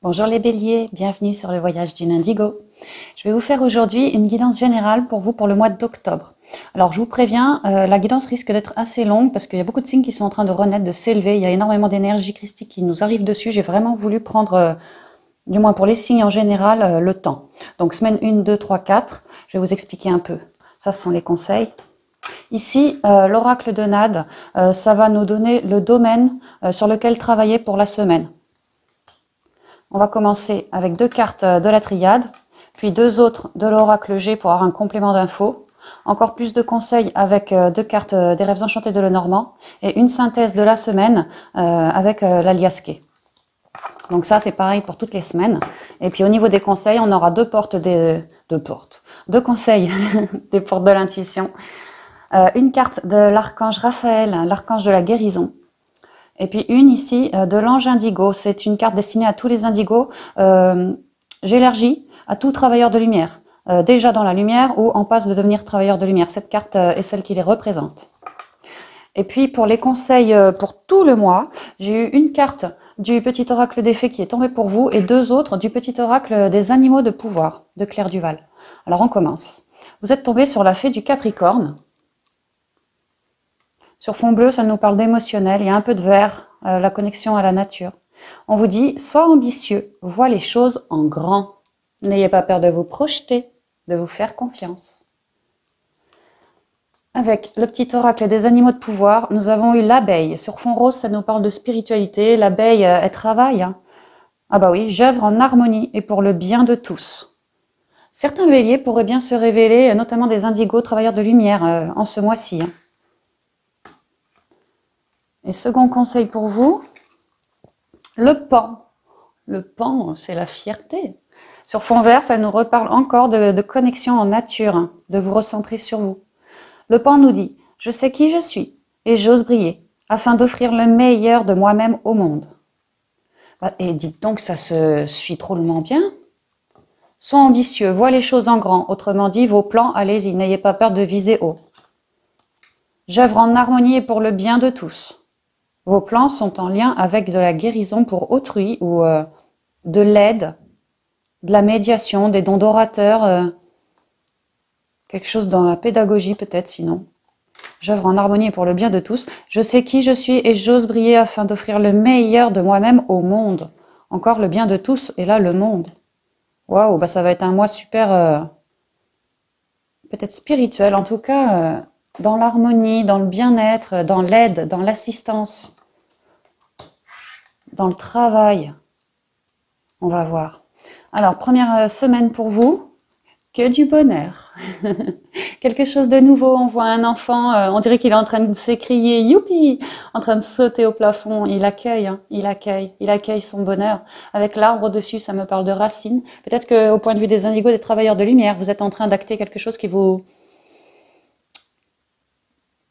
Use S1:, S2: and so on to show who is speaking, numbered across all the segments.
S1: Bonjour les béliers, bienvenue sur le voyage d'une indigo. Je vais vous faire aujourd'hui une guidance générale pour vous pour le mois d'octobre. Alors je vous préviens, la guidance risque d'être assez longue parce qu'il y a beaucoup de signes qui sont en train de renaître, de s'élever. Il y a énormément d'énergie christique qui nous arrive dessus. J'ai vraiment voulu prendre, du moins pour les signes en général, le temps. Donc semaine 1, 2, 3, 4, je vais vous expliquer un peu. Ça, ce sont les conseils. Ici, l'oracle de Nade, ça va nous donner le domaine sur lequel travailler pour la semaine. On va commencer avec 2 cartes de la triade, puis 2 autres de l'oracle G pour avoir un complément d'infos. Encore plus de conseils avec 2 cartes des rêves enchantés de Lenormand et une synthèse de la semaine avec la Liasquée. Donc ça, c'est pareil pour toutes les semaines. Et puis au niveau des conseils, on aura 2 conseils des portes de l'intuition. Une carte de l'archange Raphaël, l'archange de la guérison. Et puis une ici de l'ange indigo, c'est une carte destinée à tous les indigos. J'élargis à tout travailleur de lumière, déjà dans la lumière ou en passe de devenir travailleur de lumière. Cette carte est celle qui les représente. Et puis pour les conseils pour tout le mois, j'ai eu une carte du petit oracle des fées qui est tombée pour vous et 2 autres du petit oracle des animaux de pouvoir de Claire Duval. Alors on commence. Vous êtes tombé sur la fée du Capricorne. Sur fond bleu, ça nous parle d'émotionnel, il y a un peu de vert, la connexion à la nature. On vous dit, sois ambitieux, vois les choses en grand. N'ayez pas peur de vous projeter, de vous faire confiance. Avec le petit oracle des animaux de pouvoir, nous avons eu l'abeille. Sur fond rose, ça nous parle de spiritualité. L'abeille, elle travaille. Hein. Ah bah oui, j'œuvre en harmonie et pour le bien de tous. Certains béliers pourraient bien se révéler, notamment des indigos, travailleurs de lumière, en ce mois-ci. Hein. Et second conseil pour vous, le pan. Le pan, c'est la fierté. Sur fond vert, ça nous reparle encore de connexion en nature, hein, de vous recentrer sur vous. Le pan nous dit, je sais qui je suis et j'ose briller, afin d'offrir le meilleur de moi-même au monde. Et dites donc, ça se suit drôlement bien. Sois ambitieux, vois les choses en grand, autrement dit, vos plans, allez-y, n'ayez pas peur de viser haut. J'œuvre en harmonie et pour le bien de tous. Vos plans sont en lien avec de la guérison pour autrui ou de l'aide, de la médiation, des dons d'orateur, quelque chose dans la pédagogie peut-être sinon. J'œuvre en harmonie pour le bien de tous. Je sais qui je suis et j'ose briller afin d'offrir le meilleur de moi-même au monde. Encore le bien de tous et là le monde. Waouh, bah ça va être un mois super, peut-être spirituel, en tout cas dans l'harmonie, dans le bien-être, dans l'aide, dans l'assistance. Dans le travail, on va voir. Alors, première semaine pour vous, que du bonheur. Quelque chose de nouveau, on voit un enfant, on dirait qu'il est en train de s'écrier, youpi, en train de sauter au plafond. Il accueille, hein, il accueille son bonheur. Avec l'arbre au-dessus, ça me parle de racines. Peut-être qu'au point de vue des indigos, des travailleurs de lumière, vous êtes en train d'acter quelque chose qui vous...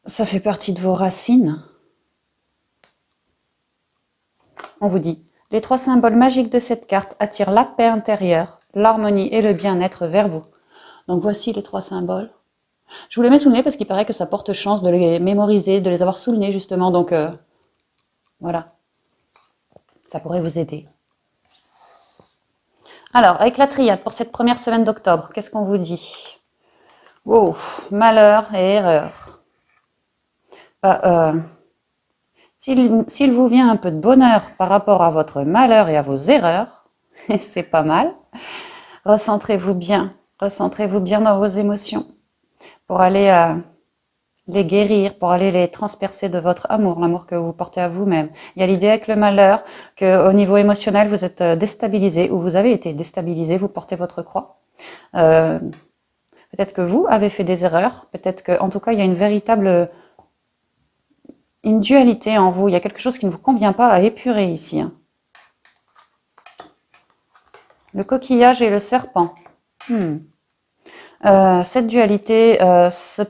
S1: Ça fait partie de vos racines. On vous dit, les 3 symboles magiques de cette carte attirent la paix intérieure, l'harmonie et le bien-être vers vous. Donc voici les 3 symboles. Je vous les mets sous le nez parce qu'il paraît que ça porte chance de les mémoriser, de les avoir sous le nez justement. Donc voilà, ça pourrait vous aider. Alors, avec la triade pour cette première semaine d'octobre, qu'est-ce qu'on vous dit? Oh, malheur et erreur. S'il vous vient un peu de bonheur par rapport à votre malheur et à vos erreurs, c'est pas mal, recentrez-vous bien dans vos émotions pour aller les guérir, pour aller les transpercer de votre amour, l'amour que vous portez à vous-même. Il y a l'idée avec le malheur qu'au niveau émotionnel, vous êtes déstabilisé ou vous avez été déstabilisé, vous portez votre croix. Peut-être que vous avez fait des erreurs, peut-être qu'en tout cas, il y a une véritable... une dualité en vous, il y a quelque chose qui ne vous convient pas à épurer ici. Hein. Le coquillage et le serpent. Cette dualité, ce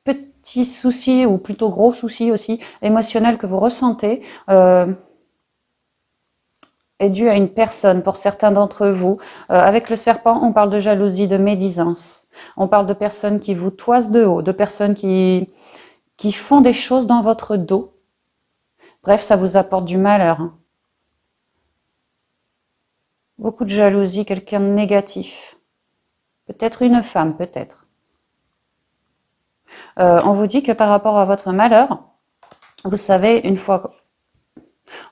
S1: petit souci, ou plutôt gros souci aussi, émotionnel que vous ressentez, est dû à une personne, pour certains d'entre vous. Avec le serpent, on parle de jalousie, de médisance. On parle de personnes qui vous toisent de haut, de personnes qui font des choses dans votre dos. Bref, ça vous apporte du malheur. Beaucoup de jalousie, quelqu'un de négatif. Peut-être une femme, peut-être. On vous dit que par rapport à votre malheur, vous savez, une fois...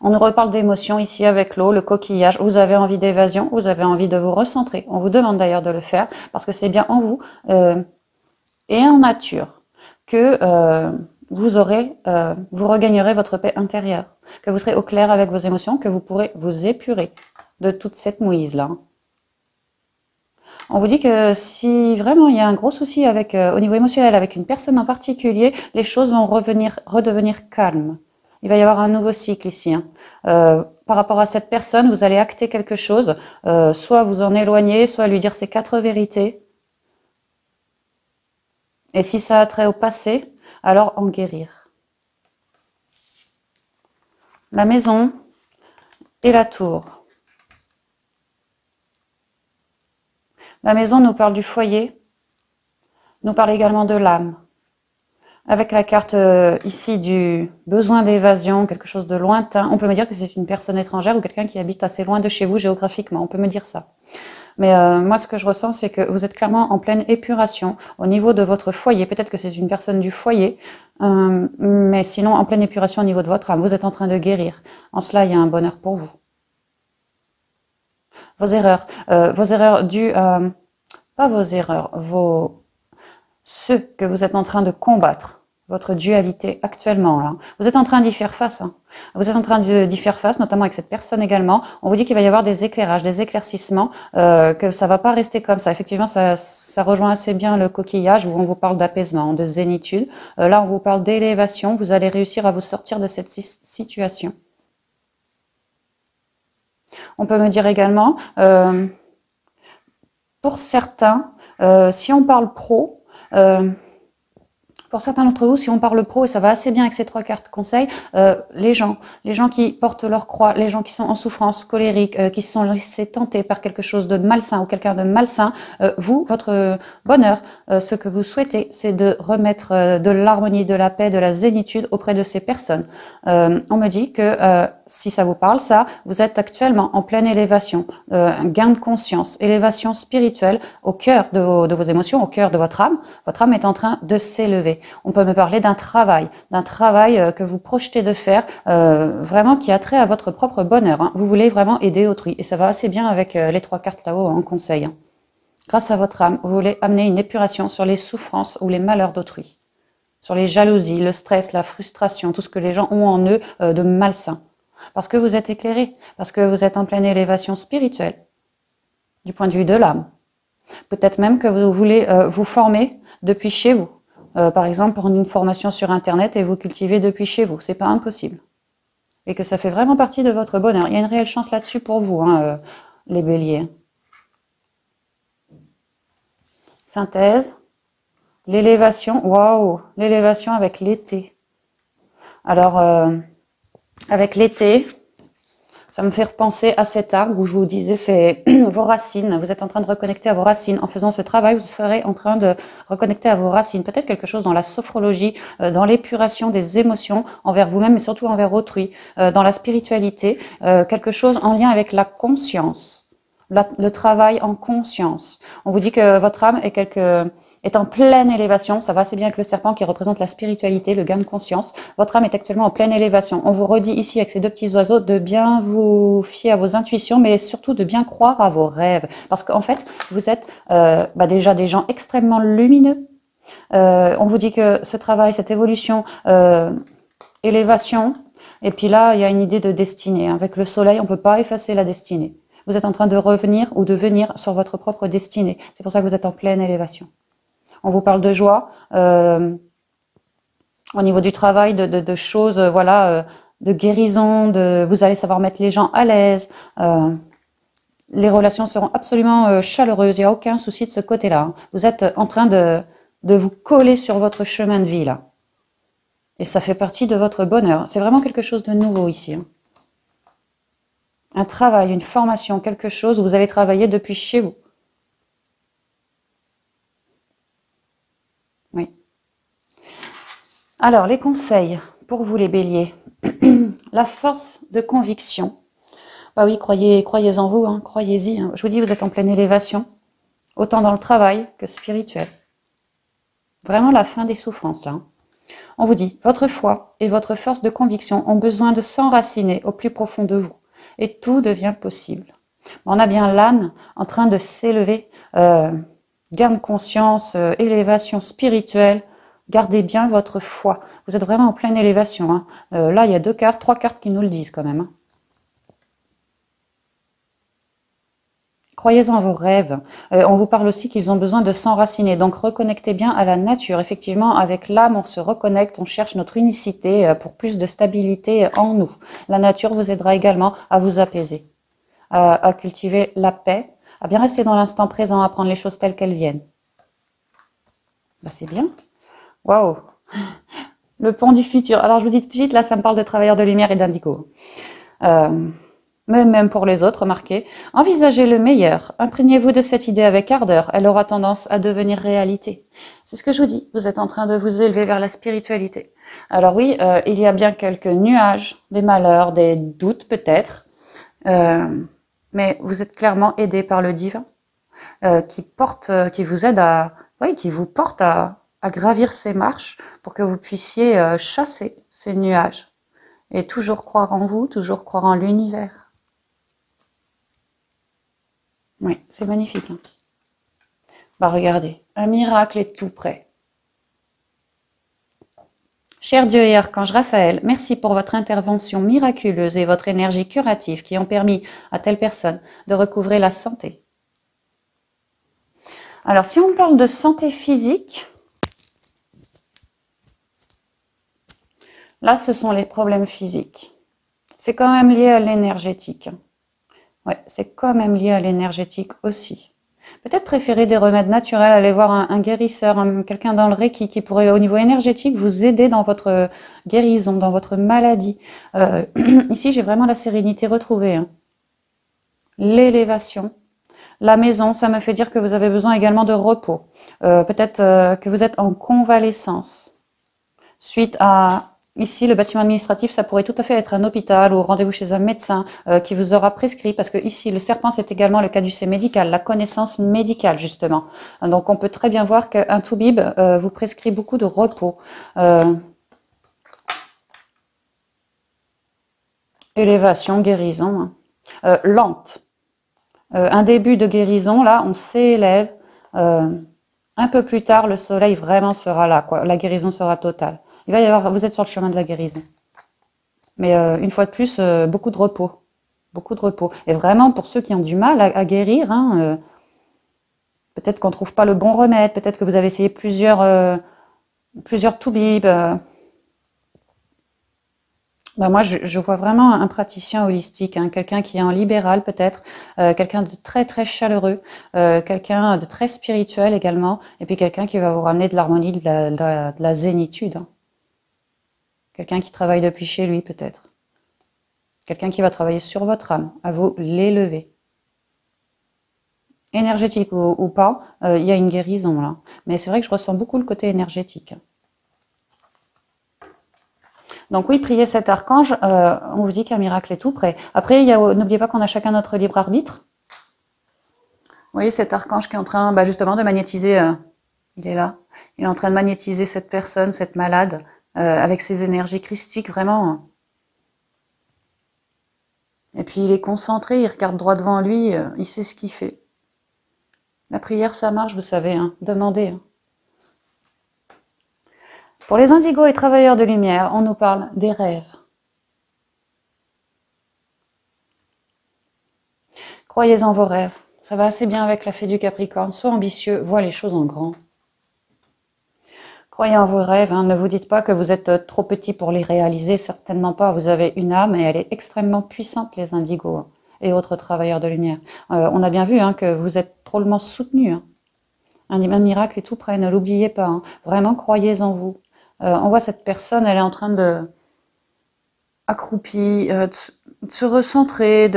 S1: On nous reparle d'émotions ici avec l'eau, le coquillage. Vous avez envie d'évasion, vous avez envie de vous recentrer. On vous demande d'ailleurs de le faire parce que c'est bien en vous et en nature que vous regagnerez votre paix intérieure, que vous serez au clair avec vos émotions, que vous pourrez vous épurer de toute cette mouise-là. On vous dit que si vraiment il y a un gros souci avec, au niveau émotionnel avec une personne en particulier, les choses vont redevenir calmes. Il va y avoir un nouveau cycle ici. Hein. Par rapport à cette personne, vous allez acter quelque chose, soit vous en éloigner, soit lui dire ces 4 vérités. Et si ça a trait au passé, alors en guérir. La maison et la tour. La maison nous parle du foyer, nous parle également de l'âme. Avec la carte ici du besoin d'évasion, quelque chose de lointain, on peut me dire que c'est une personne étrangère ou quelqu'un qui habite assez loin de chez vous géographiquement, on peut me dire ça. Mais moi, ce que je ressens, c'est que vous êtes clairement en pleine épuration au niveau de votre foyer. Peut-être que c'est une personne du foyer, mais sinon en pleine épuration au niveau de votre âme. Vous êtes en train de guérir. En cela, il y a un bonheur pour vous. Vos erreurs dues à... Pas vos erreurs, ce que vous êtes en train de combattre, votre dualité actuellement. Là. Vous êtes en train d'y faire face. Hein. Vous êtes en train d'y faire face, notamment avec cette personne également. On vous dit qu'il va y avoir des éclairages, des éclaircissements, que ça va pas rester comme ça. Effectivement, ça rejoint assez bien le coquillage où on vous parle d'apaisement, de zénitude. Là, on vous parle d'élévation. Vous allez réussir à vous sortir de cette situation. On peut me dire également, pour certains, si on parle pro, pour certains d'entre vous, si on parle pro, et ça va assez bien avec ces 3 cartes conseils, les gens qui portent leur croix, les gens qui sont en souffrance, colériques, qui se sont laissés tenter par quelque chose de malsain ou quelqu'un de malsain, vous, votre bonheur, ce que vous souhaitez, c'est de remettre de l'harmonie, de la paix, de la zénitude auprès de ces personnes. On me dit que si ça vous parle, ça, vous êtes actuellement en pleine élévation, un gain de conscience, élévation spirituelle au cœur de vos émotions, au cœur de votre âme. Votre âme est en train de s'élever. On peut me parler d'un travail que vous projetez de faire, vraiment qui a trait à votre propre bonheur. Hein. Vous voulez vraiment aider autrui. Et ça va assez bien avec les 3 cartes là-haut en conseil. Hein. Grâce à votre âme, vous voulez amener une épuration sur les souffrances ou les malheurs d'autrui. Sur les jalousies, le stress, la frustration, tout ce que les gens ont en eux de malsain. Parce que vous êtes éclairé, parce que vous êtes en pleine élévation spirituelle, du point de vue de l'âme. Peut-être même que vous voulez vous former depuis chez vous. Par exemple, prendre une formation sur Internet et vous cultiver depuis chez vous. C'est pas impossible. Et que ça fait vraiment partie de votre bonheur. Il y a une réelle chance là-dessus pour vous, hein, les béliers. Synthèse. L'élévation. Waouh! L'élévation avec l'été. Alors, avec l'été... Ça me fait repenser à cet arbre où je vous disais, c'est vos racines. Vous êtes en train de reconnecter à vos racines. En faisant ce travail, vous serez en train de reconnecter à vos racines. Peut-être quelque chose dans la sophrologie, dans l'épuration des émotions envers vous-même, mais surtout envers autrui, dans la spiritualité, quelque chose en lien avec la conscience, le travail en conscience. On vous dit que votre âme est en pleine élévation, ça va assez bien avec le serpent qui représente la spiritualité, le gain de conscience. Votre âme est actuellement en pleine élévation. On vous redit ici avec ces 2 petits oiseaux de bien vous fier à vos intuitions, mais surtout de bien croire à vos rêves. Parce qu'en fait, vous êtes déjà des gens extrêmement lumineux. On vous dit que ce travail, cette évolution, élévation, et puis là, il y a une idée de destinée. Avec le soleil, on ne peut pas effacer la destinée. Vous êtes en train de revenir ou de venir sur votre propre destinée. C'est pour ça que vous êtes en pleine élévation. On vous parle de joie, au niveau du travail, de choses, de guérison, vous allez savoir mettre les gens à l'aise. Les relations seront absolument chaleureuses, il n'y a aucun souci de ce côté-là. Hein. Vous êtes en train de vous coller sur votre chemin de vie, là. Et ça fait partie de votre bonheur. C'est vraiment quelque chose de nouveau ici. Hein. Un travail, une formation, quelque chose où vous allez travailler depuis chez vous. Oui. Alors, les conseils pour vous les béliers. La force de conviction. Bah oui, croyez en vous, hein, croyez-y. Hein. Je vous dis, vous êtes en pleine élévation, autant dans le travail que spirituel. Vraiment la fin des souffrances, là. Hein. On vous dit, votre foi et votre force de conviction ont besoin de s'enraciner au plus profond de vous. Et tout devient possible. On a bien l'âme en train de s'élever. Gain de conscience, élévation spirituelle. Gardez bien votre foi. Vous êtes vraiment en pleine élévation. Hein. Là, il y a 2 cartes, 3 cartes qui nous le disent quand même. Hein. Croyez en vos rêves. On vous parle aussi qu'ils ont besoin de s'enraciner. Donc reconnectez bien à la nature. Effectivement, avec l'âme, on se reconnecte, on cherche notre unicité pour plus de stabilité en nous. La nature vous aidera également à vous apaiser, à cultiver la paix, à bien rester dans l'instant présent, à prendre les choses telles qu'elles viennent. Bah, c'est bien. Waouh! Le pont du futur. Alors je vous dis tout de suite, là ça me parle de travailleurs de lumière et d'indigo. Mais même pour les autres, remarquez, envisagez le meilleur, imprégnez-vous de cette idée avec ardeur, elle aura tendance à devenir réalité. C'est ce que je vous dis, vous êtes en train de vous élever vers la spiritualité. Alors oui, il y a bien quelques nuages, des malheurs, des doutes peut-être, mais vous êtes clairement aidé par le divin, qui vous aide qui vous porte à gravir ces marches pour que vous puissiez chasser ces nuages et toujours croire en vous, toujours croire en l'univers. Oui, c'est magnifique. Hein. Bah regardez, un miracle est tout près. Cher Dieu et Archange Raphaël, merci pour votre intervention miraculeuse et votre énergie curative qui ont permis à telle personne de recouvrer la santé. Alors si on parle de santé physique, là ce sont les problèmes physiques. C'est quand même lié à l'énergétique. Ouais, c'est quand même lié à l'énergétique aussi. Peut-être préférer des remèdes naturels, aller voir un guérisseur, quelqu'un dans le Reiki qui pourrait au niveau énergétique vous aider dans votre guérison, dans votre maladie. Ici, j'ai vraiment la sérénité retrouvée. Hein. L'élévation. La maison, ça me fait dire que vous avez besoin également de repos. Peut-être que vous êtes en convalescence. Suite à... Ici, le bâtiment administratif, ça pourrait tout à fait être un hôpital ou rendez-vous chez un médecin qui vous aura prescrit, parce que ici, le serpent, c'est également le caducée médical, la connaissance médicale, justement. Donc, on peut très bien voir qu'un toubib vous prescrit beaucoup de repos. Élévation, guérison, hein. Lente. Un début de guérison, là, on s'élève. Un peu plus tard, le soleil vraiment sera là, quoi. La guérison sera totale. Il va y avoir, vous êtes sur le chemin de la guérison. Mais une fois de plus, beaucoup de repos. Beaucoup de repos. Et vraiment, pour ceux qui ont du mal à guérir, hein, peut-être qu'on ne trouve pas le bon remède, peut-être que vous avez essayé plusieurs toubibs. Ben moi, je vois vraiment un praticien holistique, hein, quelqu'un qui est en libéral peut-être, quelqu'un de très très chaleureux, quelqu'un de très spirituel également, et puis quelqu'un qui va vous ramener de l'harmonie, de la zénitude. Hein. Quelqu'un qui travaille depuis chez lui, peut-être. Quelqu'un qui va travailler sur votre âme, à vous l'élever. Énergétique ou pas, il y a une guérison là. Mais c'est vrai que je ressens beaucoup le côté énergétique. Donc oui, priez cet archange, on vous dit qu'un miracle est tout près. Après, n'oubliez pas qu'on a chacun notre libre arbitre. Vous voyez cet archange qui est en train justement de magnétiser, il est là, il est en train de magnétiser cette personne, cette malade, avec ses énergies christiques, vraiment. Et puis il est concentré, il regarde droit devant lui, il sait ce qu'il fait. La prière, ça marche, vous savez, hein, demandez. Hein. Pour les indigos et travailleurs de lumière, on nous parle des rêves. Croyez en vos rêves, ça va assez bien avec la fée du Capricorne, sois ambitieux, vois les choses en grand. Croyez en vos rêves, hein. Ne vous dites pas que vous êtes trop petit pour les réaliser, certainement pas. Vous avez une âme et elle est extrêmement puissante, les indigos hein, et autres travailleurs de lumière. On a bien vu hein, que vous êtes drôlement soutenus. Hein. Un miracle est tout près, ne l'oubliez pas. Hein. Vraiment, croyez en vous. On voit cette personne, elle est en train de accroupie, de se recentrer,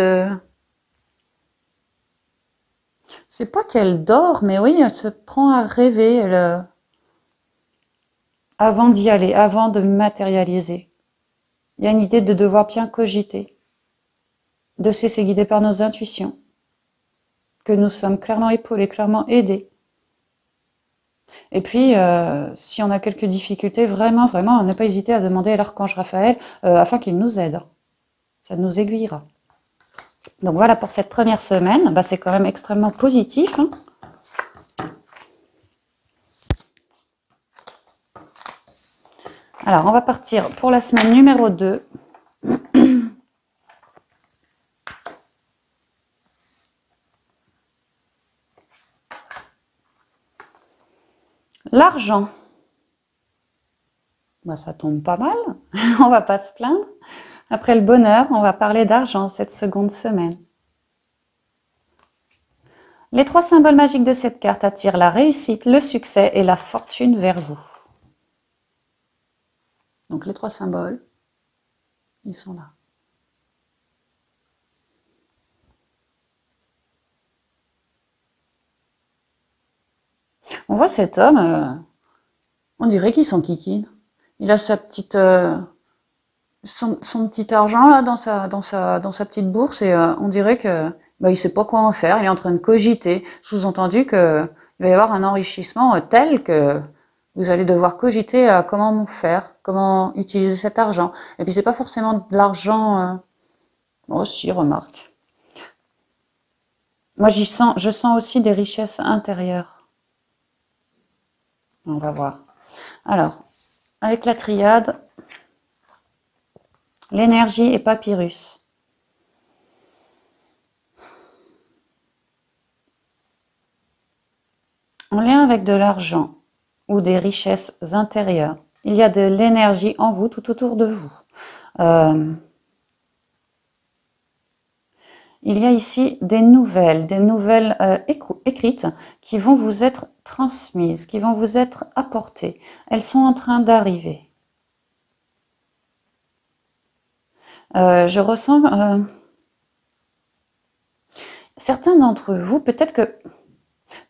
S1: C'est pas qu'elle dort, mais oui, elle se prend à rêver, elle... avant d'y aller, avant de matérialiser. Il y a une idée de devoir bien cogiter. de se laisser guider par nos intuitions, que nous sommes clairement épaulés, clairement aidés. Et puis, si on a quelques difficultés, vraiment, vraiment, ne pas hésiter à demander à l'archange Raphaël afin qu'il nous aide. Ça nous aiguillera. Donc voilà pour cette première semaine. Bah, c'est quand même extrêmement positif, hein. Alors, on va partir pour la semaine numéro 2. L'argent. Bah, ça tombe pas mal. On va pas se plaindre. Après le bonheur, on va parler d'argent cette seconde semaine. Les 3 symboles magiques de cette carte attirent la réussite, le succès et la fortune vers vous. Donc les 3 symboles, ils sont là. On voit cet homme, on dirait qu'il s'en kikine. Il a sa petite, son petit argent là dans sa petite bourse et on dirait que bah, il sait pas quoi en faire. Il est en train de cogiter. Sous-entendu que il va y avoir un enrichissement tel que vous allez devoir cogiter à comment faire, comment utiliser cet argent. Et puis c'est pas forcément de l'argent. Oh si, remarque. Moi je sens aussi des richesses intérieures. On va voir. Alors, avec la triade, l'énergie et papyrus. En lien avec de l'argent ou des richesses intérieures, il y a de l'énergie en vous, tout autour de vous. Il y a ici des nouvelles écrites qui vont vous être transmises, qui vont vous être apportées. Elles sont en train d'arriver. Je ressens certains d'entre vous, peut-être que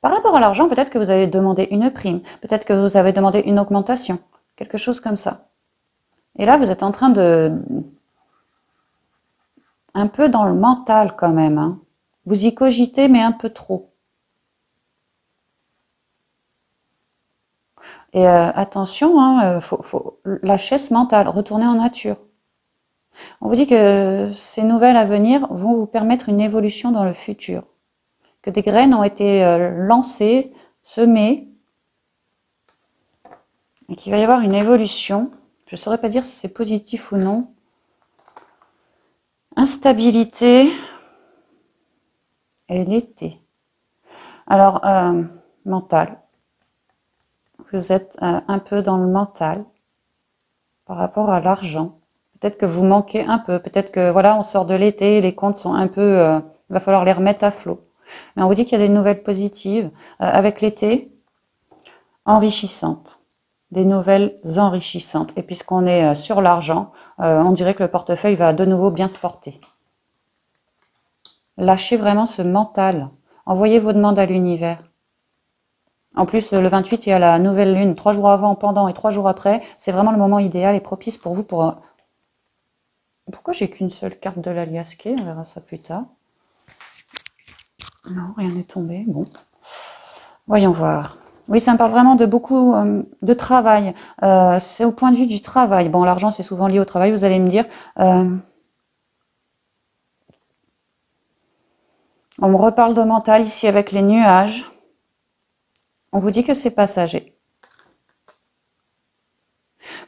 S1: par rapport à l'argent, peut-être que vous avez demandé une prime, peut-être que vous avez demandé une augmentation, quelque chose comme ça. Et là, vous êtes en train de... un peu dans le mental quand même, hein. Vous y cogitez, mais un peu trop. Et attention, hein, faut lâcher ce mental, retourner en nature. On vous dit que ces nouvelles à venir vont vous permettre une évolution dans le futur. Que des graines ont été lancées, semées, et qu'il va y avoir une évolution. Je ne saurais pas dire si c'est positif ou non. Instabilité et l'été. Alors, mental. Vous êtes un peu dans le mental par rapport à l'argent. Peut-être que vous manquez un peu. Peut-être que, voilà, on sort de l'été, les comptes sont un peu... il va falloir les remettre à flot. Mais on vous dit qu'il y a des nouvelles positives avec l'été, enrichissantes. Des nouvelles enrichissantes. Et puisqu'on est sur l'argent, on dirait que le portefeuille va de nouveau bien se porter. Lâchez vraiment ce mental. Envoyez vos demandes à l'univers. En plus, le 28, il y a la nouvelle lune. 3 jours avant, pendant et 3 jours après. C'est vraiment le moment idéal et propice pour vous. Pourquoi j'ai qu'une seule carte de l'aliasqué? On verra ça plus tard. Non, rien n'est tombé. Bon. Voyons voir. Oui, ça me parle vraiment de beaucoup de travail. C'est au point de vue du travail. Bon, l'argent, c'est souvent lié au travail, vous allez me dire. On me reparle de mental ici avec les nuages. On vous dit que c'est passager.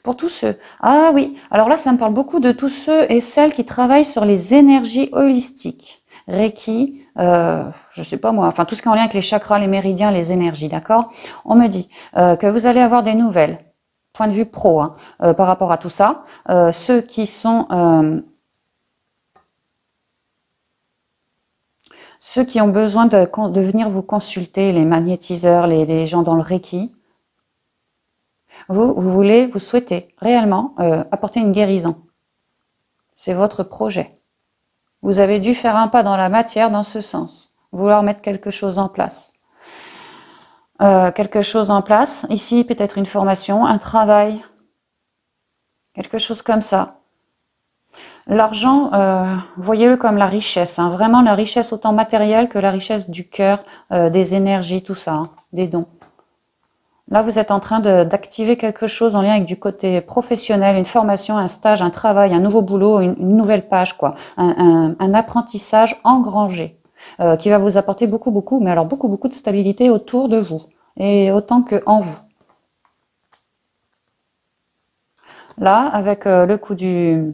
S1: Pour tous ceux... Ah oui, alors là, ça me parle beaucoup de tous ceux et celles qui travaillent sur les énergies holistiques. Reiki, je sais pas moi, enfin tout ce qui est en lien avec les chakras, les méridiens, les énergies, d'accord? On me dit que vous allez avoir des nouvelles, point de vue pro, hein, par rapport à tout ça. Ceux qui sont... ceux qui ont besoin de venir vous consulter, les magnétiseurs, les gens dans le Reiki, vous souhaitez réellement apporter une guérison. C'est votre projet. Vous avez dû faire un pas dans la matière dans ce sens. Vouloir mettre quelque chose en place. Ici, peut-être une formation, un travail. Quelque chose comme ça. L'argent, voyez-le comme la richesse, hein, vraiment la richesse autant matérielle que la richesse du cœur, des énergies, tout ça, hein, des dons. Là, vous êtes en train d'activer quelque chose en lien avec du côté professionnel, une formation, un stage, un travail, un nouveau boulot, une nouvelle page, quoi. Un apprentissage engrangé qui va vous apporter beaucoup, mais alors beaucoup de stabilité autour de vous et autant que en vous. Là, avec le coup du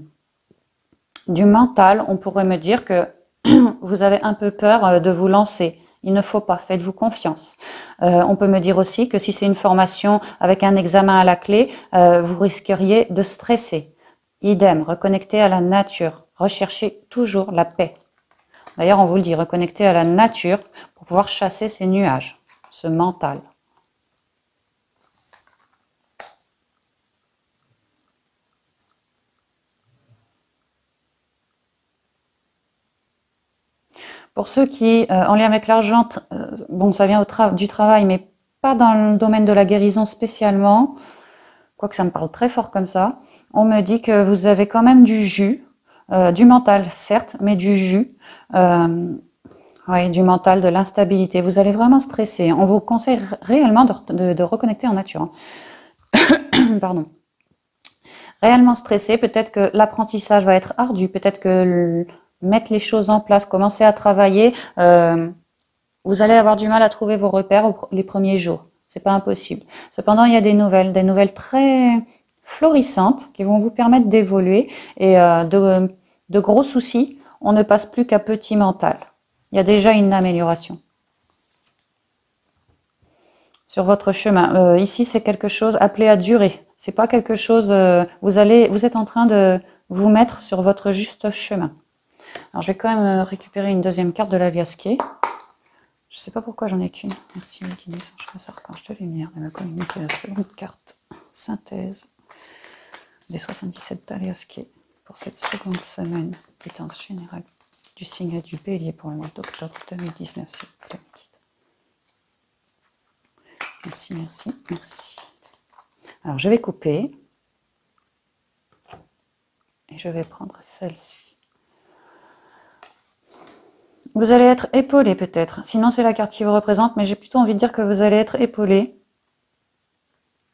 S1: mental, on pourrait me dire que vous avez un peu peur de vous lancer. Il ne faut pas, faites-vous confiance. On peut me dire aussi que si c'est une formation avec un examen à la clé, vous risqueriez de stresser. Idem, reconnectez à la nature. Recherchez toujours la paix. D'ailleurs, on vous le dit, reconnectez à la nature pour pouvoir chasser ces nuages, ce mental. Pour ceux qui, en lien avec l'argent, bon, ça vient du travail, mais pas dans le domaine de la guérison spécialement, quoique ça me parle très fort comme ça, on me dit que vous avez quand même du jus, du mental, certes, mais du jus, ouais, du mental, de l'instabilité. Vous allez vraiment stresser. On vous conseille réellement de reconnecter en nature. Pardon. Réellement stressé, peut-être que l'apprentissage va être ardu, peut-être que mettre les choses en place, commencer à travailler, vous allez avoir du mal à trouver vos repères les premiers jours. C'est pas impossible. Cependant, il y a des nouvelles très florissantes qui vont vous permettre d'évoluer et de gros soucis, on ne passe plus qu'à petit mental. Il y a déjà une amélioration sur votre chemin. Ici, c'est quelque chose appelé à durer. C'est pas quelque chose. Vous êtes en train de vous mettre sur votre juste chemin. Alors, je vais quand même récupérer une deuxième carte de l'Aliasqué. Je ne sais pas pourquoi j'en ai qu'une. Merci, Guinness, Ange Archange de Lumière, de me communiquer la seconde carte. Synthèse des 77 d'Aliasqué pour cette seconde semaine. Guidance générale du signe du Bélier pour le mois d'octobre 2019, s'il vous plaît. Merci. Alors, je vais couper. Et je vais prendre celle-ci. Vous allez être épaulé peut-être. Sinon, c'est la carte qui vous représente, mais j'ai plutôt envie de dire que vous allez être épaulé.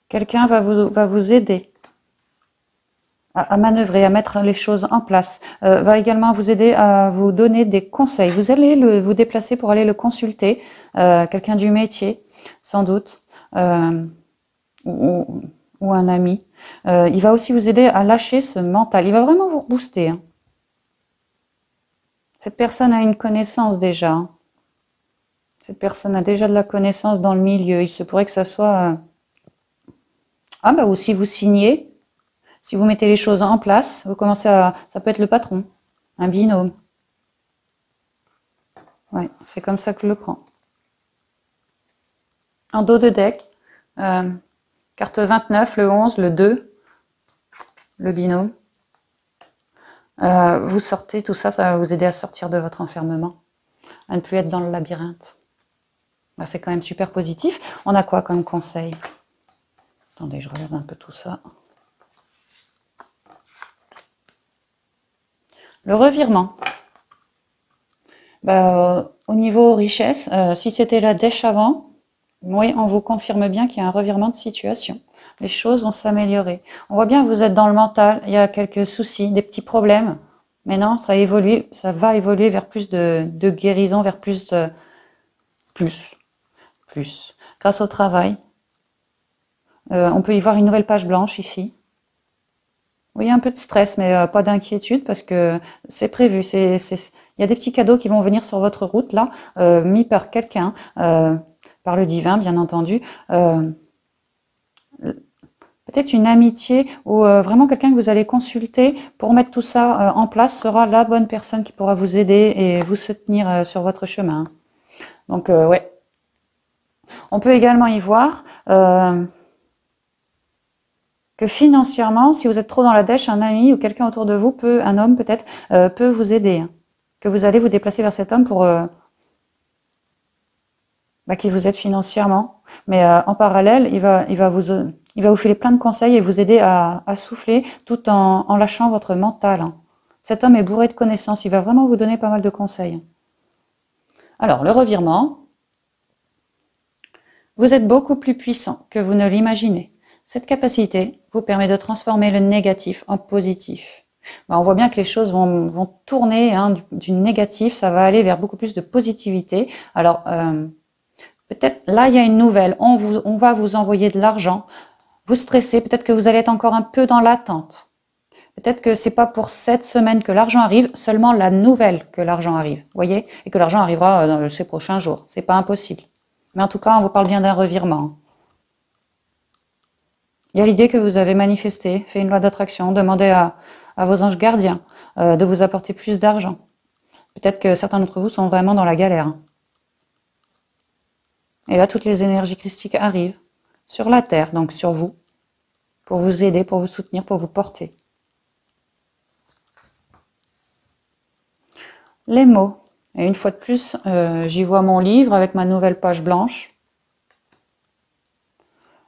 S1: Quelqu'un va vous aider à manœuvrer, à mettre les choses en place. Va également vous aider à vous donner des conseils. Vous allez vous déplacer pour aller le consulter. Quelqu'un du métier, sans doute. Ou un ami. Il va aussi vous aider à lâcher ce mental. Il va vraiment vous rebooster. Hein. Cette personne a une connaissance déjà. Cette personne a déjà de la connaissance dans le milieu. Il se pourrait que ça soit... Ah bah ou si vous signez, si vous mettez les choses en place, vous commencez à... Ça peut être le patron, un binôme. Ouais, c'est comme ça que je le prends. En dos de deck, carte 29, le 11, le 2, le binôme. Vous sortez, tout ça, ça va vous aider à sortir de votre enfermement, à ne plus être dans le labyrinthe. Bah, c'est quand même super positif. On a quoi comme conseil? Attendez, je regarde un peu tout ça. Le revirement. Bah, au niveau richesse, si c'était la dèche avant, oui, on vous confirme bien qu'il y a un revirement de situation. Les choses vont s'améliorer. On voit bien que vous êtes dans le mental, il y a quelques soucis, des petits problèmes. Mais non, ça évolue, ça va évoluer vers plus de guérison, vers plus de... Plus. Grâce au travail. On peut y voir une nouvelle page blanche ici. Oui, un peu de stress, mais pas d'inquiétude parce que c'est prévu. Il y a des petits cadeaux qui vont venir sur votre route, là, mis par quelqu'un, par le divin, bien entendu. Peut-être une amitié ou vraiment quelqu'un que vous allez consulter pour mettre tout ça en place sera la bonne personne qui pourra vous aider et vous soutenir sur votre chemin. Donc, ouais. On peut également y voir que financièrement, si vous êtes trop dans la dèche, un ami ou quelqu'un autour de vous, un homme peut-être, peut vous aider. Hein. Que vous allez vous déplacer vers cet homme pour qui vous aide financièrement. Mais en parallèle, il va vous filer plein de conseils et vous aider à souffler tout en lâchant votre mental. Hein. Cet homme est bourré de connaissances, il va vraiment vous donner pas mal de conseils. Alors, le revirement. Vous êtes beaucoup plus puissant que vous ne l'imaginez. Cette capacité vous permet de transformer le négatif en positif. On voit bien que les choses vont tourner du négatif, ça va aller vers beaucoup plus de positivité. Alors, peut-être là, il y a une nouvelle, on va vous envoyer de l'argent. Vous stressez, peut-être que vous allez être encore un peu dans l'attente. Peut-être que c'est pas pour cette semaine que l'argent arrive, seulement la nouvelle que l'argent arrive, voyez, et que l'argent arrivera dans ces prochains jours. C'est pas impossible. Mais en tout cas, on vous parle bien d'un revirement. Il y a l'idée que vous avez manifesté, fait une loi d'attraction, demandé à vos anges gardiens de vous apporter plus d'argent. Peut-être que certains d'entre vous sont vraiment dans la galère. Et là, toutes les énergies christiques arrivent sur la terre, donc sur vous, pour vous aider, pour vous soutenir, pour vous porter. Les mots. Et une fois de plus, j'y vois mon livre avec ma nouvelle page blanche.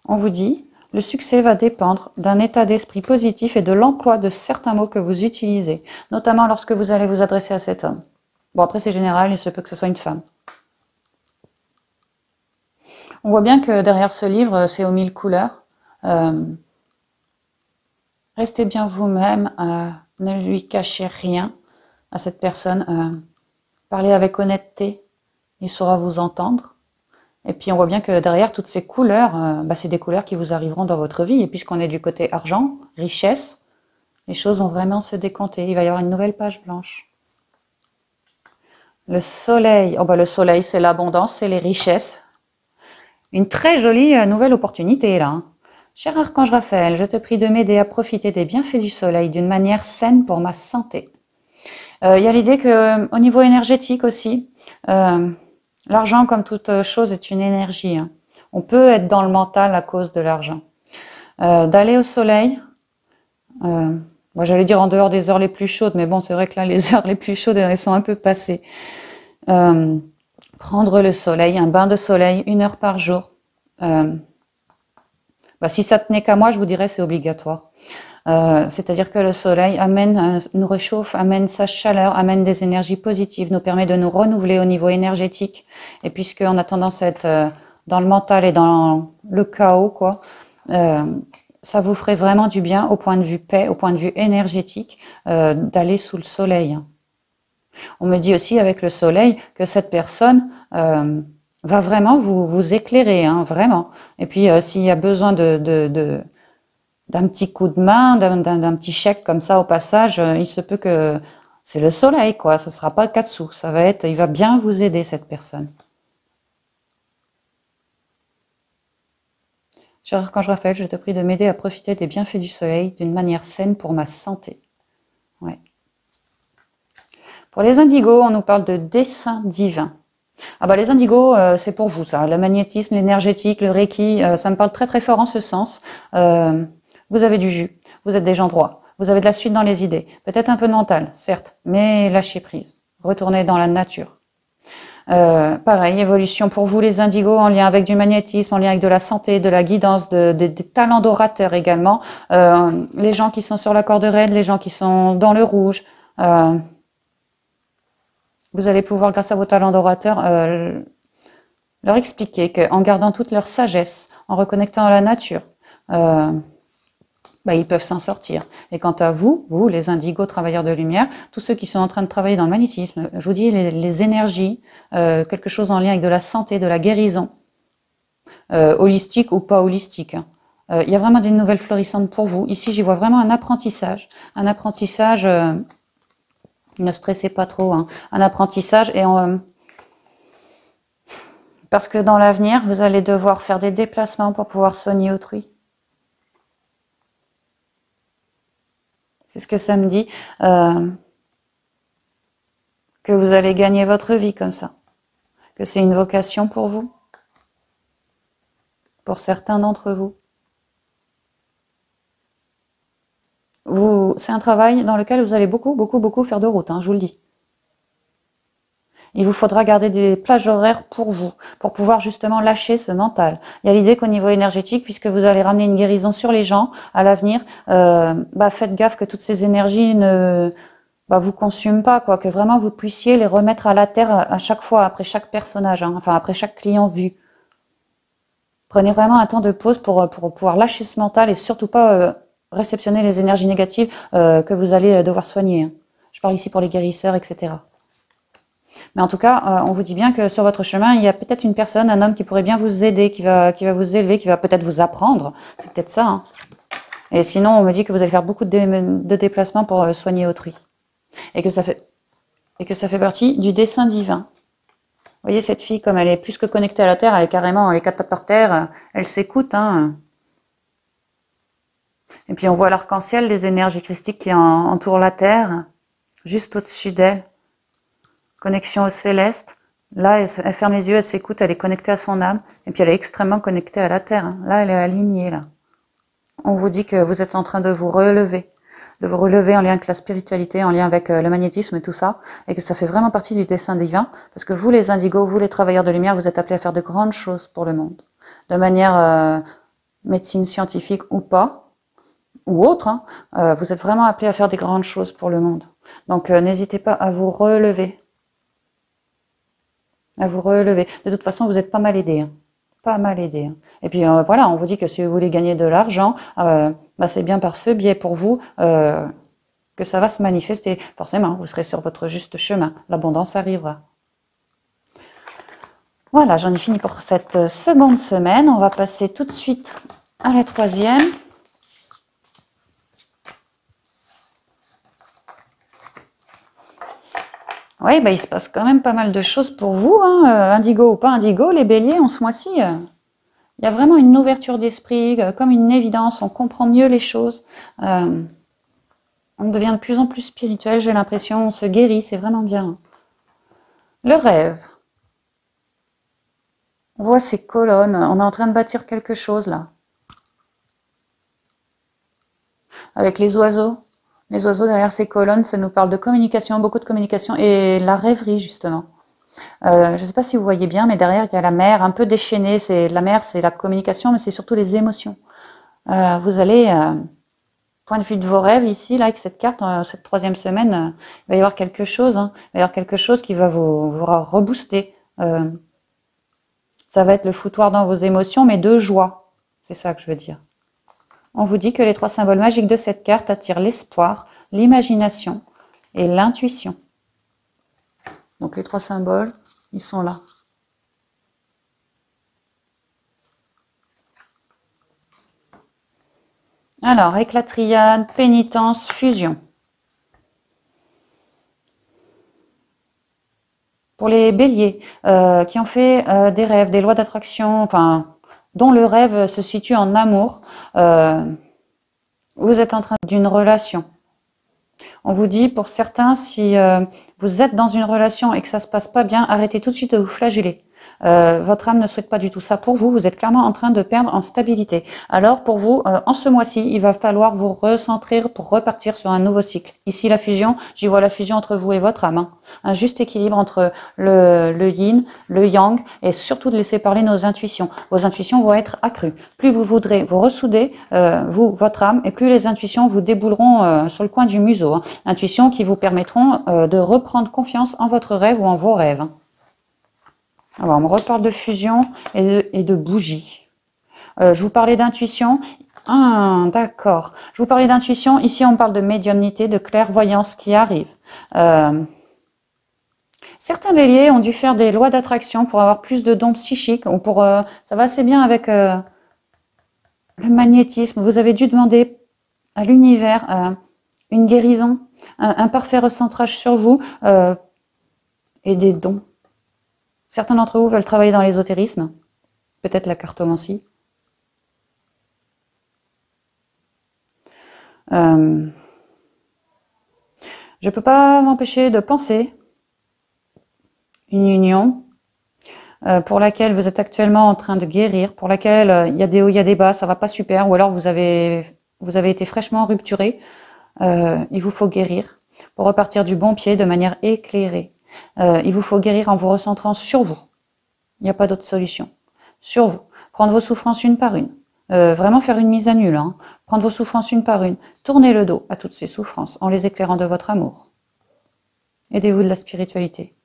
S1: On vous dit, le succès va dépendre d'un état d'esprit positif et de l'emploi de certains mots que vous utilisez, notamment lorsque vous allez vous adresser à cet homme. Bon, après c'est général, il se peut que ce soit une femme. On voit bien que derrière ce livre, c'est aux 1000 couleurs. Restez bien vous-même, ne lui cachez rien à cette personne. Parlez avec honnêteté, il saura vous entendre. Et puis on voit bien que derrière toutes ces couleurs, c'est des couleurs qui vous arriveront dans votre vie. Et puisqu'on est du côté argent, richesse, les choses vont vraiment se décompter. Il va y avoir une nouvelle page blanche. Le soleil, le soleil c'est l'abondance, c'est les richesses. Une très jolie nouvelle opportunité là. Cher Archange Raphaël, je te prie de m'aider à profiter des bienfaits du soleil d'une manière saine pour ma santé. Il y a l'idée qu'au niveau énergétique aussi, l'argent, comme toute chose, est une énergie. On peut être dans le mental à cause de l'argent. D'aller au soleil, moi j'allais dire en dehors des heures les plus chaudes, mais bon, c'est vrai que là, les heures les plus chaudes, elles sont un peu passées. Prendre le soleil, un bain de soleil, 1 heure par jour. Si ça tenait qu'à moi, je vous dirais c'est obligatoire. C'est-à-dire que le soleil nous réchauffe, amène sa chaleur, amène des énergies positives, nous permet de nous renouveler au niveau énergétique. Et puisqu'on a tendance à être dans le mental et dans le chaos, quoi, ça vous ferait vraiment du bien au point de vue paix, au point de vue énergétique, d'aller sous le soleil. On me dit aussi avec le soleil que cette personne va vraiment vous éclairer, vraiment. Et puis s'il y a besoin d'un petit coup de main, d'un petit chèque comme ça au passage, il se peut que c'est le soleil, quoi. Ce sera pas 4 sous. Il va bien vous aider, cette personne. Cher Archange Raphaël, je te prie de m'aider à profiter des bienfaits du soleil d'une manière saine pour ma santé. Ouais. Pour les indigos, on nous parle de dessein divin. Les indigos, c'est pour vous, ça. Le magnétisme, l'énergétique, le reiki, ça me parle très très fort en ce sens. Vous avez du jus, vous êtes des gens droits, vous avez de la suite dans les idées, peut-être un peu de mental, certes, mais lâchez prise, retournez dans la nature. Pareil, évolution pour vous les indigos en lien avec du magnétisme, en lien avec de la santé, de la guidance, des talents d'orateur également. Les gens qui sont sur la corde raide, les gens qui sont dans le rouge, vous allez pouvoir, grâce à vos talents d'orateur, leur expliquer qu'en gardant toute leur sagesse, en reconnectant à la nature, ils peuvent s'en sortir. Et quant à vous, les indigos travailleurs de lumière, tous ceux qui sont en train de travailler dans le magnétisme, je vous dis les énergies, quelque chose en lien avec de la santé, de la guérison, holistique ou pas holistique. Il y a vraiment des nouvelles florissantes pour vous. Ici, j'y vois vraiment un apprentissage. Un apprentissage, ne stressez pas trop, un apprentissage parce que dans l'avenir, vous allez devoir faire des déplacements pour pouvoir soigner autrui. C'est ce que ça me dit, que vous allez gagner votre vie comme ça, que c'est une vocation pour vous, pour certains d'entre vous. C'est un travail dans lequel vous allez beaucoup faire de route, je vous le dis. Il vous faudra garder des plages horaires pour vous, pour pouvoir justement lâcher ce mental. Il y a l'idée qu'au niveau énergétique, puisque vous allez ramener une guérison sur les gens à l'avenir, faites gaffe que toutes ces énergies ne vous consument pas, quoi, que vraiment vous puissiez les remettre à la terre à chaque fois, après chaque personnage, hein, enfin après chaque client vu. Prenez vraiment un temps de pause pour pouvoir lâcher ce mental et surtout pas réceptionner les énergies négatives que vous allez devoir soigner, hein. Je parle ici pour les guérisseurs, etc. Mais en tout cas, on vous dit bien que sur votre chemin, il y a peut-être une personne, un homme qui pourrait bien vous aider, qui va vous élever, qui va peut-être vous apprendre. C'est peut-être ça, hein. Et sinon, on me dit que vous allez faire beaucoup de déplacements pour soigner autrui. Et que ça fait partie du dessein divin. Vous voyez, cette fille, comme elle est plus que connectée à la Terre, elle est carrément les quatre pattes par terre, elle s'écoute, hein. Et puis on voit l'arc-en-ciel, les énergies christiques qui entourent la Terre, juste au-dessus d'elle. Connexion au céleste. Là, elle ferme les yeux, elle s'écoute, elle est connectée à son âme. Et puis elle est extrêmement connectée à la Terre, hein. Là, elle est alignée, là. On vous dit que vous êtes en train de vous relever en lien avec la spiritualité, en lien avec le magnétisme et tout ça, et que ça fait vraiment partie du dessein divin, parce que vous les indigos, vous les travailleurs de lumière, vous êtes appelés à faire de grandes choses pour le monde, de manière médecine scientifique ou pas, ou autre, hein, vous êtes vraiment appelés à faire des grandes choses pour le monde. Donc n'hésitez pas à vous relever. De toute façon, vous n'êtes pas mal aidés, hein. Pas mal aidé. Et puis voilà, on vous dit que si vous voulez gagner de l'argent, c'est bien par ce biais pour vous que ça va se manifester. Forcément, vous serez sur votre juste chemin. L'abondance arrivera. Voilà, j'en ai fini pour cette seconde semaine. On va passer tout de suite à la troisième. Oui, il se passe quand même pas mal de choses pour vous, hein, indigo ou pas indigo, les béliers en ce mois-ci. Il y a vraiment une ouverture d'esprit, comme une évidence, on comprend mieux les choses. On devient de plus en plus spirituel, j'ai l'impression, on se guérit, c'est vraiment bien. Le rêve. On voit ces colonnes, on est en train de bâtir quelque chose là. Avec les oiseaux. Les oiseaux derrière ces colonnes, ça nous parle de communication, beaucoup de communication et la rêverie justement. Je ne sais pas si vous voyez bien, mais derrière, il y a la mer un peu déchaînée. La mer, c'est la communication, mais c'est surtout les émotions. Vous allez, point de vue de vos rêves, ici, là, avec cette carte, cette troisième semaine, il va y avoir quelque chose. Hein, il va y avoir quelque chose qui va vous rebooster. Ça va être le foutoir dans vos émotions, mais de joie. C'est ça que je veux dire. On vous dit que les trois symboles magiques de cette carte attirent l'espoir, l'imagination et l'intuition. Donc les trois symboles, ils sont là. Alors, éclatriade, pénitence, fusion. Pour les béliers qui ont fait des rêves, des lois d'attraction, enfin, dont le rêve se situe en amour, vous êtes en train d'une relation. On vous dit, pour certains, si vous êtes dans une relation et que ça se passe pas bien, arrêtez tout de suite de vous flageller. Votre âme ne souhaite pas du tout ça pour vous. Vous êtes clairement en train de perdre en stabilité. Alors pour vous, en ce mois-ci, il va falloir vous recentrer pour repartir sur un nouveau cycle. Ici, la fusion, j'y vois la fusion entre vous et votre âme, hein. Un juste équilibre entre le yin, le yang, et surtout de laisser parler nos intuitions. Vos intuitions vont être accrues. Plus vous voudrez vous ressouder, vous, votre âme, et plus les intuitions vous débouleront sur le coin du museau, hein. Intuitions qui vous permettront de reprendre confiance en votre rêve ou en vos rêves, hein. Alors, on me reparle de fusion et de bougie. Je vous parlais d'intuition. Ah, d'accord. Je vous parlais d'intuition. Ici, on parle de médiumnité, de clairvoyance qui arrive. Certains béliers ont dû faire des lois d'attraction pour avoir plus de dons psychiques. Ou pour, ça va assez bien avec le magnétisme. Vous avez dû demander à l'univers une guérison, un parfait recentrage sur vous et des dons. Certains d'entre vous veulent travailler dans l'ésotérisme, peut-être la cartomancie. Je ne peux pas m'empêcher de penser une union pour laquelle vous êtes actuellement en train de guérir, pour laquelle il y a des hauts, il y a des bas, ça va pas super, ou alors vous avez été fraîchement rupturé. Il vous faut guérir pour repartir du bon pied de manière éclairée. Il vous faut guérir en vous recentrant sur vous. Il n'y a pas d'autre solution. Sur vous. Prendre vos souffrances une par une. Vraiment faire une mise à nul, hein. Prendre vos souffrances une par une. Tournez le dos à toutes ces souffrances en les éclairant de votre amour. Aidez-vous de la spiritualité.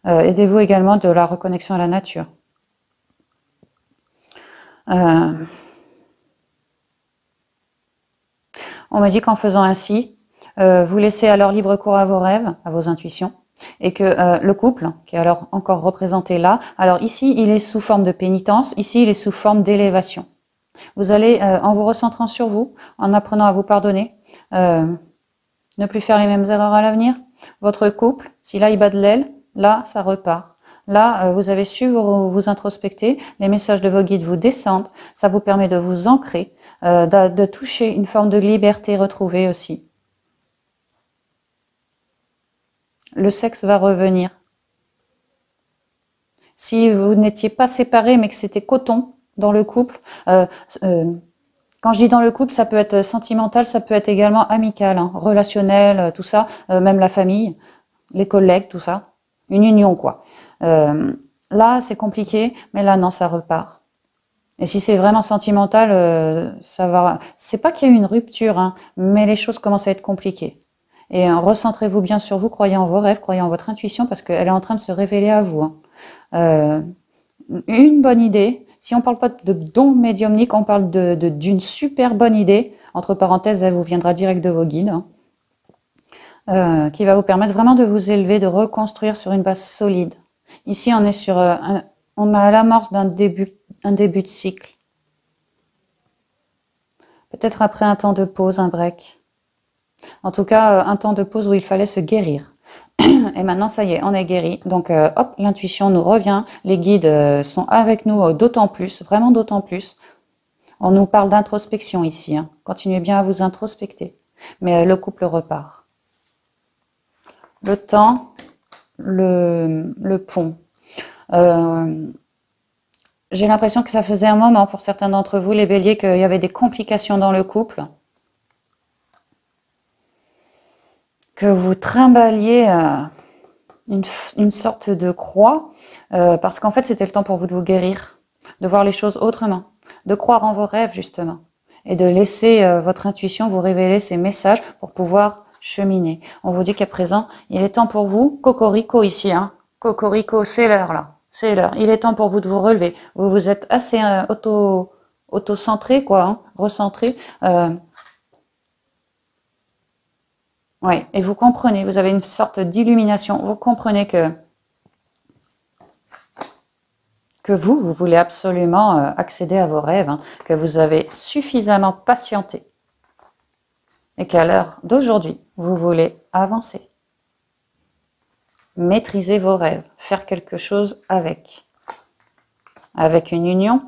S1: Aidez-vous également de la reconnexion à la nature. On m'a dit qu'en faisant ainsi, vous laissez alors libre cours à vos rêves, à vos intuitions, et que le couple, qui est alors encore représenté là, alors ici il est sous forme de pénitence, ici il est sous forme d'élévation. Vous allez, en vous recentrant sur vous, en apprenant à vous pardonner, ne plus faire les mêmes erreurs à l'avenir, votre couple, si là il bat de l'aile, là ça repart. Là, vous avez su vous introspecter, les messages de vos guides vous descendent, ça vous permet de vous ancrer, de toucher une forme de liberté retrouvée aussi. Le sexe va revenir. Si vous n'étiez pas séparés, mais que c'était coton dans le couple, quand je dis dans le couple, ça peut être sentimental, ça peut être également amical, hein, relationnel, tout ça, même la famille, les collègues, tout ça. Une union, quoi. Là, c'est compliqué, mais là, non, ça repart. Et si c'est vraiment sentimental, ça va... C'est pas qu'il y a eu une rupture, hein, mais les choses commencent à être compliquées. Et recentrez-vous bien sur vous, croyez en vos rêves, croyez en votre intuition, parce qu'elle est en train de se révéler à vous. Hein. Une bonne idée, si on ne parle pas de don médiumnique, on parle d'une super bonne idée, entre parenthèses, elle vous viendra direct de vos guides, hein, qui va vous permettre vraiment de vous élever, de reconstruire sur une base solide. Ici, on est sur, on a l'amorce d'un début de cycle. Peut-être après un temps de pause, un break. En tout cas, un temps de pause où il fallait se guérir. Et maintenant, ça y est, on est guéri. Donc, hop, l'intuition nous revient. Les guides sont avec nous d'autant plus, vraiment d'autant plus. On nous parle d'introspection ici. Hein. Continuez bien à vous introspecter. Mais le couple repart. Le temps, le pont. J'ai l'impression que ça faisait un moment pour certains d'entre vous, les béliers, qu'il y avait des complications dans le couple. Que vous trimballiez une sorte de croix, parce qu'en fait, c'était le temps pour vous de vous guérir, de voir les choses autrement, de croire en vos rêves, justement, et de laisser votre intuition vous révéler ces messages pour pouvoir cheminer. On vous dit qu'à présent, il est temps pour vous, cocorico ici, hein, cocorico, c'est l'heure là, c'est l'heure. Il est temps pour vous de vous relever. Vous vous êtes assez auto-centré, quoi, hein, recentré. Ouais, et vous comprenez, vous avez une sorte d'illumination. Vous comprenez que vous voulez absolument accéder à vos rêves, hein, que vous avez suffisamment patienté et qu'à l'heure d'aujourd'hui, vous voulez avancer, maîtriser vos rêves, faire quelque chose avec une union,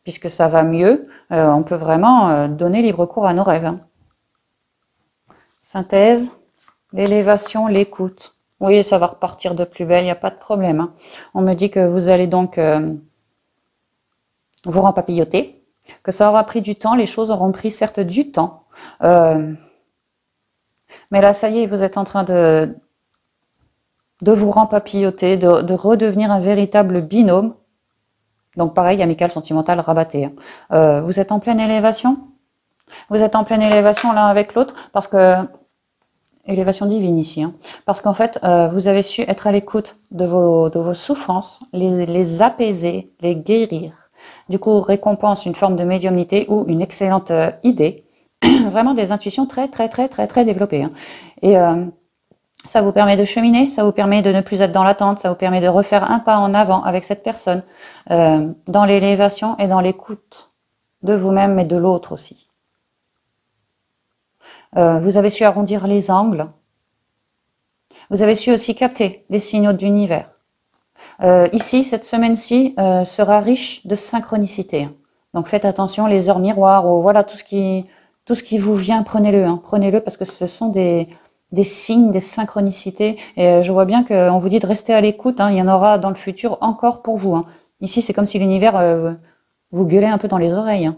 S1: puisque ça va mieux, on peut vraiment donner libre cours à nos rêves. Hein. Synthèse, l'élévation, l'écoute. Oui, ça va repartir de plus belle, il n'y a pas de problème. Hein. On me dit que vous allez donc vous rempapilloter, que ça aura pris du temps, les choses auront pris certes du temps. Mais là, ça y est, vous êtes en train de vous rempapilloter, de redevenir un véritable binôme. Donc pareil, amical, sentimental, rabatté. Hein. Vous êtes en pleine élévation. Vous êtes en pleine élévation l'un avec l'autre, parce que... Élévation divine ici. Hein, parce qu'en fait, vous avez su être à l'écoute de vos souffrances, les apaiser, les guérir. Du coup, récompense une forme de médiumnité ou une excellente idée. Vraiment des intuitions très développées. Hein. Et ça vous permet de cheminer, ça vous permet de ne plus être dans l'attente, ça vous permet de refaire un pas en avant avec cette personne, dans l'élévation et dans l'écoute de vous-même et de l'autre aussi. Vous avez su arrondir les angles. Vous avez su aussi capter les signaux de l'univers. Ici, cette semaine-ci sera riche de synchronicité. Donc faites attention, les heures miroirs, ou voilà, tout ce qui vous vient, prenez-le. Hein, prenez-le parce que ce sont des signes, des synchronicités. Et je vois bien qu'on vous dit de rester à l'écoute. Hein, il y en aura dans le futur encore pour vous. Hein. Ici, c'est comme si l'univers vous gueulait un peu dans les oreilles. Hein.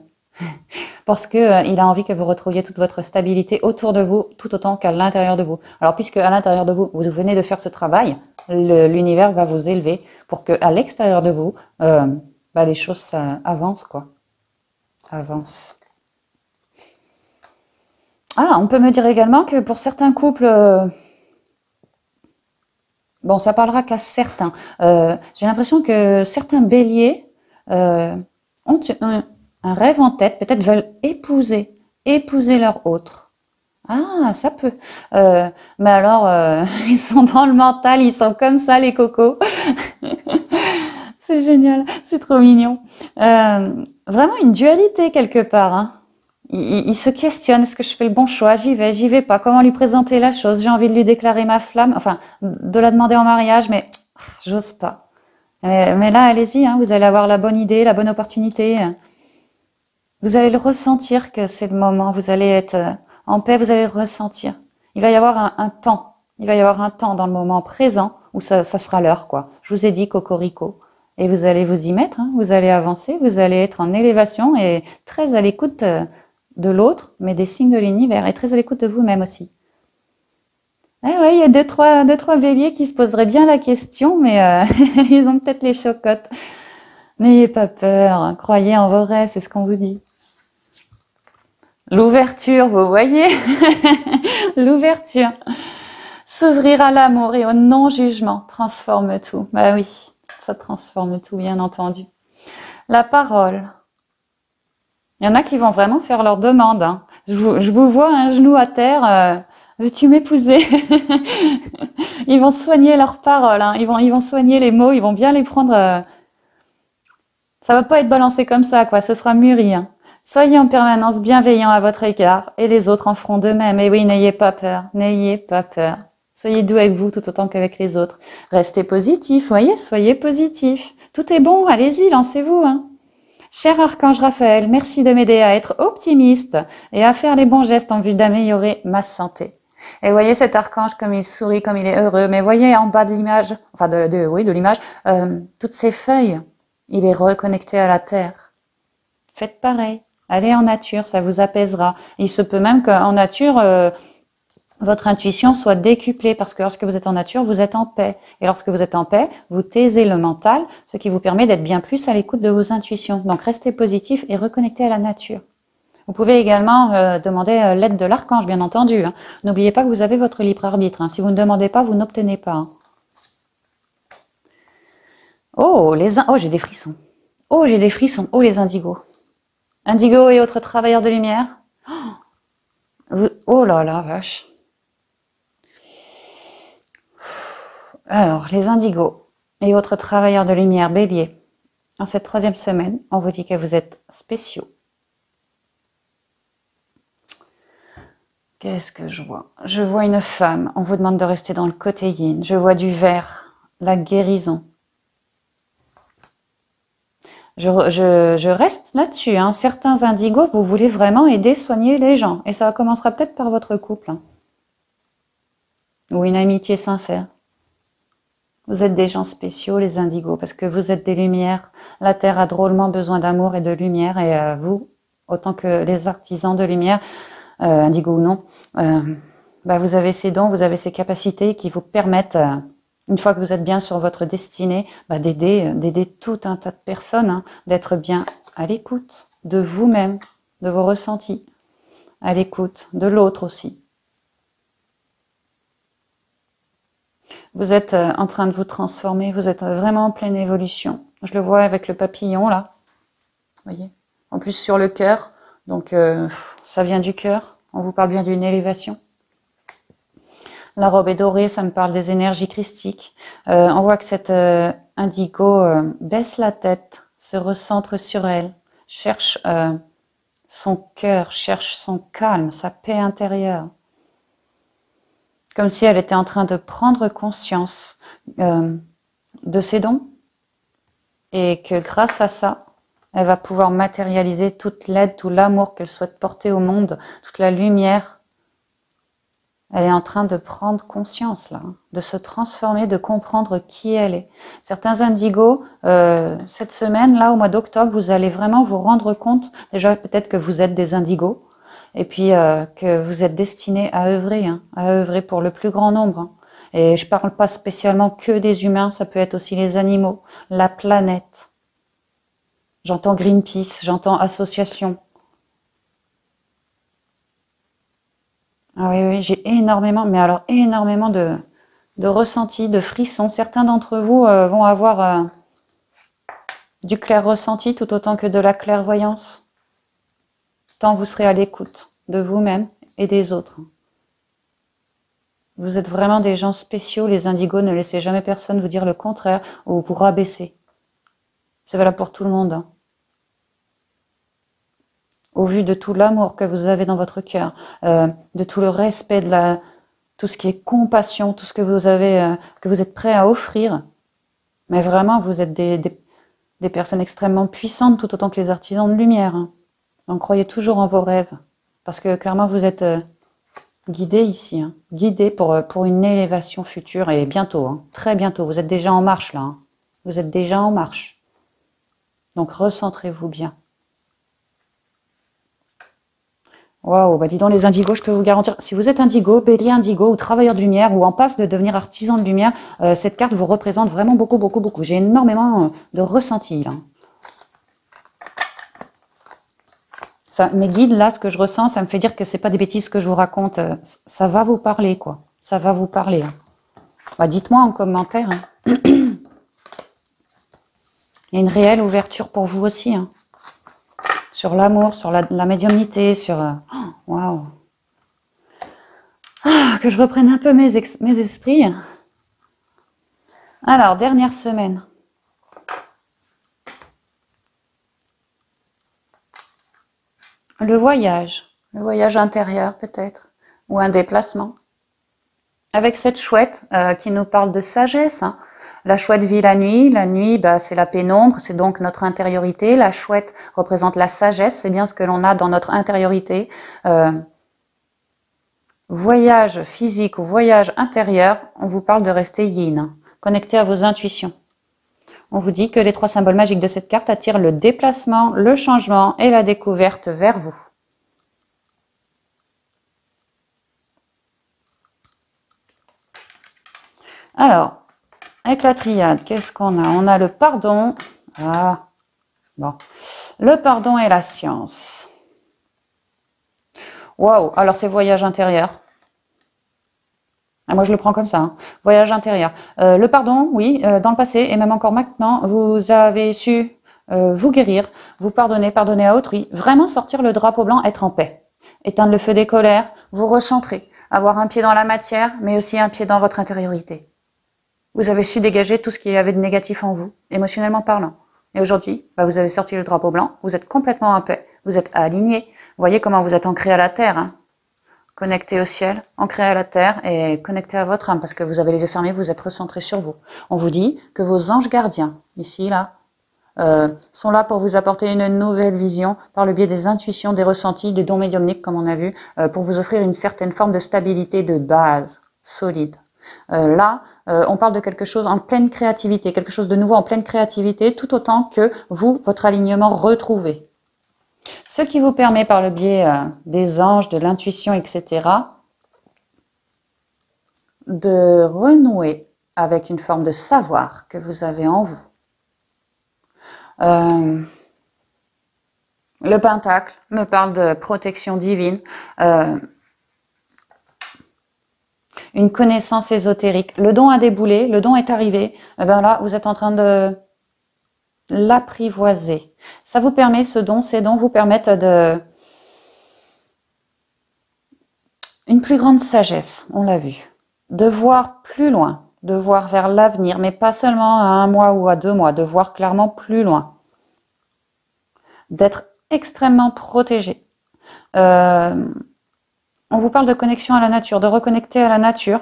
S1: Parce que il a envie que vous retrouviez toute votre stabilité autour de vous, tout autant qu'à l'intérieur de vous. Alors, puisque à l'intérieur de vous, vous venez de faire ce travail, l'univers va vous élever pour que à l'extérieur de vous, les choses avancent, quoi. Avancent. Ah, on peut me dire également que pour certains couples Bon, ça parlera qu'à certains. J'ai l'impression que certains béliers ont un rêve en tête, peut-être veulent épouser leur autre. Ah, ça peut. Mais alors, ils sont dans le mental, ils sont comme ça, les cocos. C'est génial, c'est trop mignon. Vraiment une dualité quelque part, hein. Il se questionne, est-ce que je fais le bon choix? J'y vais pas. Comment lui présenter la chose? J'ai envie de lui déclarer ma flamme, enfin, de la demander en mariage, mais j'ose pas. Mais là, allez-y, hein, vous allez avoir la bonne idée, la bonne opportunité. Vous allez le ressentir que c'est le moment, vous allez être en paix, vous allez le ressentir. Il va y avoir un temps, il va y avoir un temps dans le moment présent où ça sera l'heure, quoi. Je vous ai dit cocorico. Et vous allez vous y mettre, hein, vous allez avancer, vous allez être en élévation et très à l'écoute de l'autre, mais des signes de l'univers, et très à l'écoute de vous-même aussi. Eh ouais, il y a deux, trois béliers qui se poseraient bien la question, mais ils ont peut-être les chocottes. N'ayez pas peur, hein, croyez en vos rêves, c'est ce qu'on vous dit. L'ouverture, vous voyez, l'ouverture. S'ouvrir à l'amour et au non-jugement transforme tout. Bah oui, ça transforme tout, bien entendu. La parole. Il y en a qui vont vraiment faire leur demande, hein. Je vous vois un genou à terre, veux-tu m'épouser? Ils vont soigner leurs paroles, hein. Ils vont soigner les mots, ils vont bien les prendre. Ça va pas être balancé comme ça, quoi. Ce sera mûri, hein. Soyez en permanence bienveillants à votre égard et les autres en feront de même. Et oui, n'ayez pas peur, n'ayez pas peur. Soyez doux avec vous tout autant qu'avec les autres. Restez positif, voyez, soyez positif. Tout est bon, allez-y, lancez-vous, hein. Cher Archange Raphaël, merci de m'aider à être optimiste et à faire les bons gestes en vue d'améliorer ma santé. Et voyez cet archange comme il sourit, comme il est heureux. Mais voyez en bas de l'image, enfin de l'image, toutes ces feuilles, il est reconnecté à la terre. Faites pareil. Allez en nature, ça vous apaisera. Il se peut même qu'en nature, votre intuition soit décuplée parce que lorsque vous êtes en nature, vous êtes en paix. Et lorsque vous êtes en paix, vous taisez le mental, ce qui vous permet d'être bien plus à l'écoute de vos intuitions. Donc restez positif et reconnectez à la nature. Vous pouvez également demander l'aide de l'archange, bien entendu, hein. N'oubliez pas que vous avez votre libre arbitre, hein. Si vous ne demandez pas, vous n'obtenez pas, hein. Oh, j'ai des frissons. Oh, j'ai des frissons. Oh, les indigos. Indigo et autres travailleurs de lumière. Oh là là, vache. Alors, les indigos et autres travailleurs de lumière, bélier. En cette 3e semaine, on vous dit que vous êtes spéciaux. Qu'est-ce que je vois? Je vois une femme, on vous demande de rester dans le côté yin. Je vois du vert, la guérison. Je reste là-dessus, hein. Certains indigos, vous voulez vraiment aider, soigner les gens. Et ça commencera peut-être par votre couple, hein. Ou une amitié sincère. Vous êtes des gens spéciaux, les indigos, parce que vous êtes des lumières. La Terre a drôlement besoin d'amour et de lumière. Et vous, autant que les artisans de lumière, indigos ou non, vous avez ces dons, vous avez ces capacités qui vous permettent... une fois que vous êtes bien sur votre destinée, d'aider tout un tas de personnes, hein, d'être bien à l'écoute de vous-même, de vos ressentis, à l'écoute de l'autre aussi. Vous êtes en train de vous transformer, vous êtes vraiment en pleine évolution. Je le vois avec le papillon là, vous voyez, en plus sur le cœur, donc ça vient du cœur, on vous parle bien d'une élévation. La robe est dorée, ça me parle des énergies christiques. On voit que cette indigo baisse la tête, se recentre sur elle, cherche son cœur, cherche son calme, sa paix intérieure. Comme si elle était en train de prendre conscience de ses dons et que grâce à ça, elle va pouvoir matérialiser toute l'aide, tout l'amour qu'elle souhaite porter au monde, toute la lumière. Elle est en train de prendre conscience, là, de se transformer, de comprendre qui elle est. Certains indigos, cette semaine, là, au mois d'octobre, vous allez vraiment vous rendre compte, déjà peut-être que vous êtes des indigos, et puis que vous êtes destinés à œuvrer pour le plus grand nombre, hein. Et je parle pas spécialement que des humains, ça peut être aussi les animaux, la planète. J'entends Greenpeace, j'entends association. Ah oui, j'ai énormément, mais alors énormément de de ressenti, de frisson. Certains d'entre vous vont avoir du clair ressenti tout autant que de la clairvoyance. Tant vous serez à l'écoute de vous-même et des autres. Vous êtes vraiment des gens spéciaux, les indigos, ne laissez jamais personne vous dire le contraire ou vous rabaisser. C'est valable pour tout le monde. Hein. Au vu de tout l'amour que vous avez dans votre cœur, de tout le respect, tout ce qui est compassion, tout ce que vous avez, que vous êtes prêt à offrir, mais vraiment vous êtes des personnes extrêmement puissantes, tout autant que les artisans de lumière. Hein. Donc croyez toujours en vos rêves, parce que clairement vous êtes guidés ici, hein. Guidés pour une élévation future et bientôt, hein, très bientôt. Vous êtes déjà en marche là, hein. Vous êtes déjà en marche. Donc recentrez-vous bien. Waouh, bah dis donc les indigos, je peux vous garantir, si vous êtes indigo, bélier indigo ou travailleur de lumière ou en passe de devenir artisan de lumière, cette carte vous représente vraiment beaucoup, beaucoup, beaucoup. J'ai énormément de ressenti là. Ça, mes guides, là, ce que je ressens, ça me fait dire que c'est pas des bêtises que je vous raconte. Ça va vous parler, quoi. Ça va vous parler. Hein. Bah, dites-moi en commentaire. Hein. Il y a une réelle ouverture pour vous aussi. Hein. Sur l'amour, sur la médiumnité, sur... Waouh. Ah, que je reprenne un peu mes esprits. Alors, dernière semaine. Le voyage intérieur peut-être, ou un déplacement. Avec cette chouette qui nous parle de sagesse. Hein. La chouette vit la nuit bah, c'est la pénombre, c'est donc notre intériorité. La chouette représente la sagesse, c'est bien ce que l'on a dans notre intériorité. Voyage physique ou voyage intérieur, on vous parle de rester yin, hein, connecté à vos intuitions. On vous dit que les 3 symboles magiques de cette carte attirent le déplacement, le changement et la découverte vers vous. Alors, avec la triade, qu'est-ce qu'on a? On a le pardon. Ah, bon. Le pardon et la science. Waouh, alors c'est voyage intérieur. Ah, moi, je le prends comme ça. Hein. Voyage intérieur. Le pardon, oui, dans le passé et même encore maintenant, vous avez su vous guérir, vous pardonner, pardonner à autrui, vraiment sortir le drapeau blanc, être en paix, éteindre le feu des colères, vous recentrer, avoir un pied dans la matière, mais aussi un pied dans votre intériorité. Vous avez su dégager tout ce qu'il y avait de négatif en vous, émotionnellement parlant. Et aujourd'hui, bah, vous avez sorti le drapeau blanc, vous êtes complètement en paix, vous êtes aligné. Vous voyez comment vous êtes ancré à la terre, hein. Connecté au ciel, ancré à la terre et connecté à votre âme, parce que vous avez les yeux fermés, vous êtes recentré sur vous. On vous dit que vos anges gardiens, ici, là, sont là pour vous apporter une nouvelle vision par le biais des intuitions, des ressentis, des dons médiumniques, comme on a vu, pour vous offrir une certaine forme de stabilité de base, solide. Là, on parle de quelque chose en pleine créativité, quelque chose de nouveau en pleine créativité, tout autant que vous, votre alignement retrouvé. Ce qui vous permet par le biais des anges, de l'intuition, etc., de renouer avec une forme de savoir que vous avez en vous. Le pentacle me parle de protection divine, une connaissance ésotérique. Le don a déboulé, le don est arrivé. Et bien là, vous êtes en train de l'apprivoiser. Ça vous permet, ces dons vous permettent une plus grande sagesse, on l'a vu, de voir plus loin, de voir vers l'avenir, mais pas seulement à 1 mois ou à 2 mois, de voir clairement plus loin, d'être extrêmement protégé. On vous parle de connexion à la nature, de reconnecter à la nature,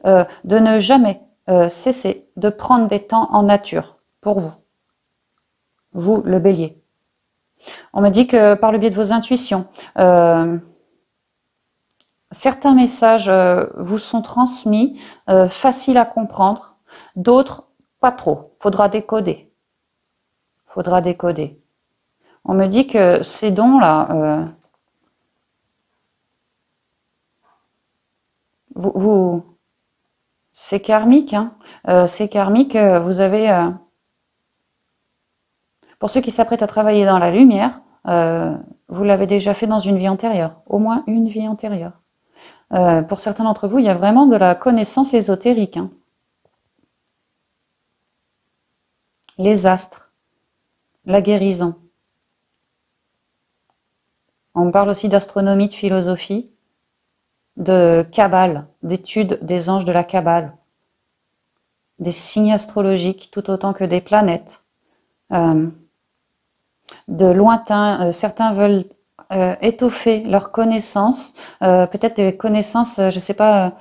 S1: de ne jamais cesser de prendre des temps en nature pour vous. Vous, le bélier. On me dit que par le biais de vos intuitions, certains messages vous sont transmis, faciles à comprendre, d'autres pas trop. Faudra décoder. Faudra décoder. On me dit que ces dons-là, c'est karmique. Hein, c'est karmique. Vous avez... Pour ceux qui s'apprêtent à travailler dans la lumière, vous l'avez déjà fait dans une vie antérieure, au moins une vie antérieure. Pour certains d'entre vous, il y a vraiment de la connaissance ésotérique, hein. Les astres, la guérison. On parle aussi d'astronomie, de philosophie, de Kabbale, d'études des anges de la Kabbale, des signes astrologiques tout autant que des planètes, de lointains. Certains veulent étoffer leurs connaissances, peut-être des connaissances, je sais pas,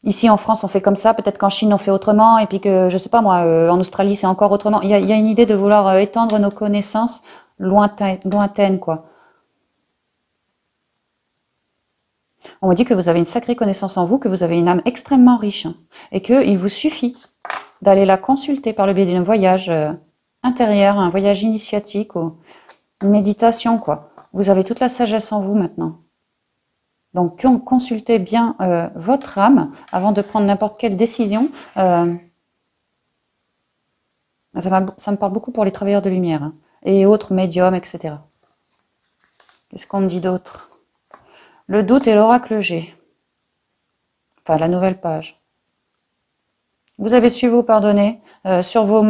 S1: ici en France on fait comme ça, peut-être qu'en Chine on fait autrement, et puis que, je sais pas moi, en Australie c'est encore autrement. Il y a une idée de vouloir étendre nos connaissances lointaines, quoi. On me dit que vous avez une sacrée connaissance en vous, que vous avez une âme extrêmement riche, hein, et qu'il vous suffit d'aller la consulter par le biais d'un voyage intérieur, un voyage initiatique ou une méditation, quoi. Vous avez toute la sagesse en vous maintenant. Donc, consultez bien votre âme avant de prendre n'importe quelle décision. Ça me parle beaucoup pour les travailleurs de lumière, hein, et autres médiums, etc. Qu'est-ce qu'on me dit d'autre? Le doute et l'oracle G. Enfin, la nouvelle page. Vous avez su vous pardonner sur vos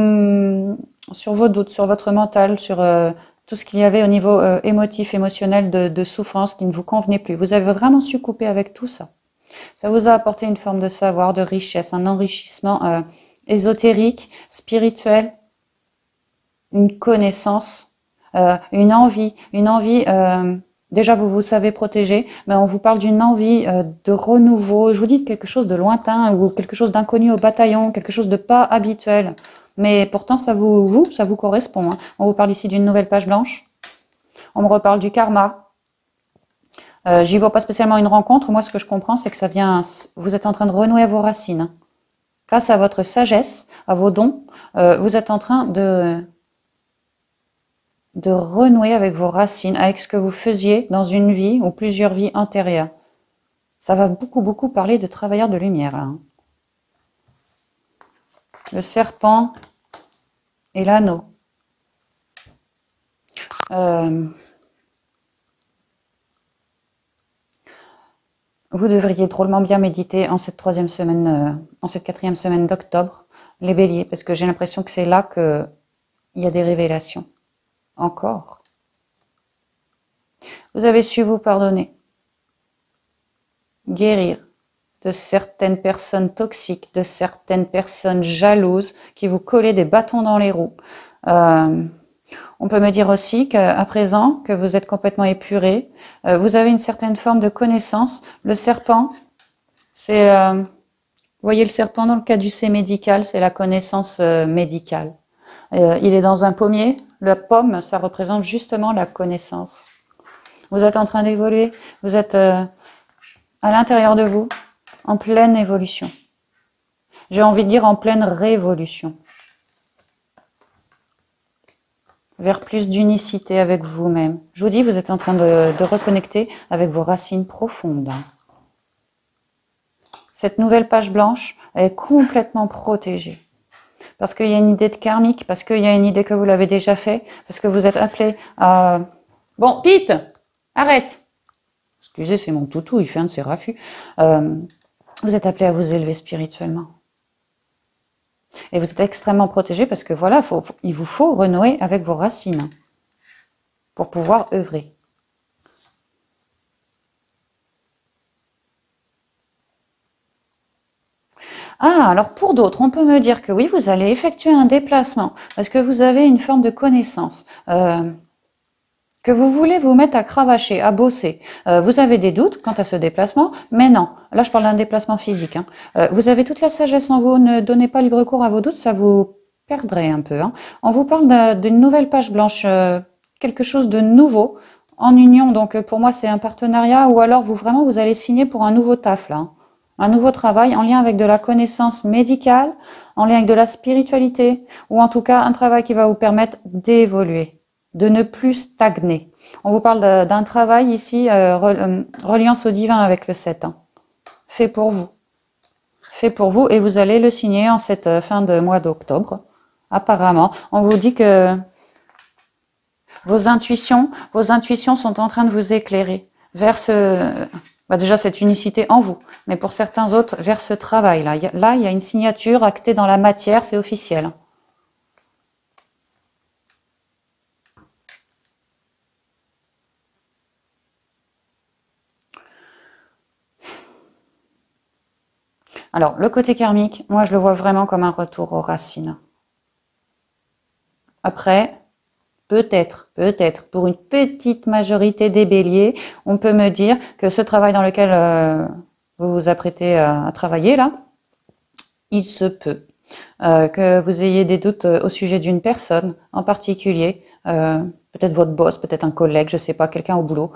S1: doutes, sur votre mental, sur tout ce qu'il y avait au niveau émotif, émotionnel, de souffrance qui ne vous convenait plus. Vous avez vraiment su couper avec tout ça. Ça vous a apporté une forme de savoir, de richesse, un enrichissement ésotérique, spirituel, une connaissance, une envie. Déjà, vous vous savez protéger, mais on vous parle d'une envie de renouveau. Je vous dis quelque chose de lointain ou quelque chose d'inconnu au bataillon, quelque chose de pas habituel. Mais pourtant, ça vous correspond, hein. On vous parle ici d'une nouvelle page blanche. On me reparle du karma. J'y vois pas spécialement une rencontre. Moi, ce que je comprends, c'est que ça vient. Vous êtes en train de renouer vos racines, hein. Grâce à votre sagesse, à vos dons, vous êtes en train de renouer avec vos racines, avec ce que vous faisiez dans une vie ou plusieurs vies antérieures. Ça va beaucoup, beaucoup parler de travailleurs de lumière, là, hein. Le serpent et l'anneau. Vous devriez drôlement bien méditer en cette quatrième semaine d'octobre, les béliers, parce que j'ai l'impression que c'est là qu'il y a des révélations. Encore. Vous avez su vous pardonner, guérir de certaines personnes toxiques, de certaines personnes jalouses qui vous collaient des bâtons dans les roues. On peut me dire aussi qu'à présent, que vous êtes complètement épuré, vous avez une certaine forme de connaissance. Le serpent, c'est, vous voyez le serpent dans le caducée médical, c'est la connaissance médicale. Il est dans un pommier. La pomme, ça représente justement la connaissance. Vous êtes en train d'évoluer. Vous êtes à l'intérieur de vous, en pleine évolution. J'ai envie de dire en pleine révolution. Vers plus d'unicité avec vous-même. Je vous dis, vous êtes en train de reconnecter avec vos racines profondes. Cette nouvelle page blanche est complètement protégée. Parce qu'il y a une idée de karmique, parce qu'il y a une idée que vous l'avez déjà fait, parce que vous êtes appelé à... Bon, Pete, arrête. Excusez, c'est mon toutou, il fait un de ses raffus. Vous êtes appelé à vous élever spirituellement. Et vous êtes extrêmement protégé parce que voilà, il vous faut renouer avec vos racines pour pouvoir œuvrer. Ah, alors pour d'autres, on peut me dire que oui, vous allez effectuer un déplacement parce que vous avez une forme de connaissance, que vous voulez vous mettre à cravacher, à bosser. Vous avez des doutes quant à ce déplacement, mais non. Là, je parle d'un déplacement physique, hein. Vous avez toute la sagesse en vous, ne donnez pas libre cours à vos doutes, ça vous perdrait un peu, hein. On vous parle d'une nouvelle page blanche, quelque chose de nouveau, en union. Donc pour moi, c'est un partenariat ou alors vous allez signer pour un nouveau taf, là, hein. Un nouveau travail en lien avec de la connaissance médicale, en lien avec de la spiritualité, ou en tout cas un travail qui va vous permettre d'évoluer, de ne plus stagner. On vous parle d'un travail ici, reliance au divin avec le 7, hein. Fait pour vous. Fait pour vous et vous allez le signer en cette fin de mois d'octobre. Apparemment, on vous dit que vos intuitions sont en train de vous éclairer vers Bah déjà, cette unicité en vous. Mais pour certains autres, vers ce travail-là. Là, il y a une signature actée dans la matière, c'est officiel. Alors, le côté karmique, moi, je le vois vraiment comme un retour aux racines. Après, peut-être, pour une petite majorité des béliers, on peut me dire que ce travail dans lequel vous vous apprêtez à travailler, là, il se peut que vous ayez des doutes au sujet d'une personne en particulier, peut-être votre boss, peut-être un collègue, je ne sais pas, quelqu'un au boulot,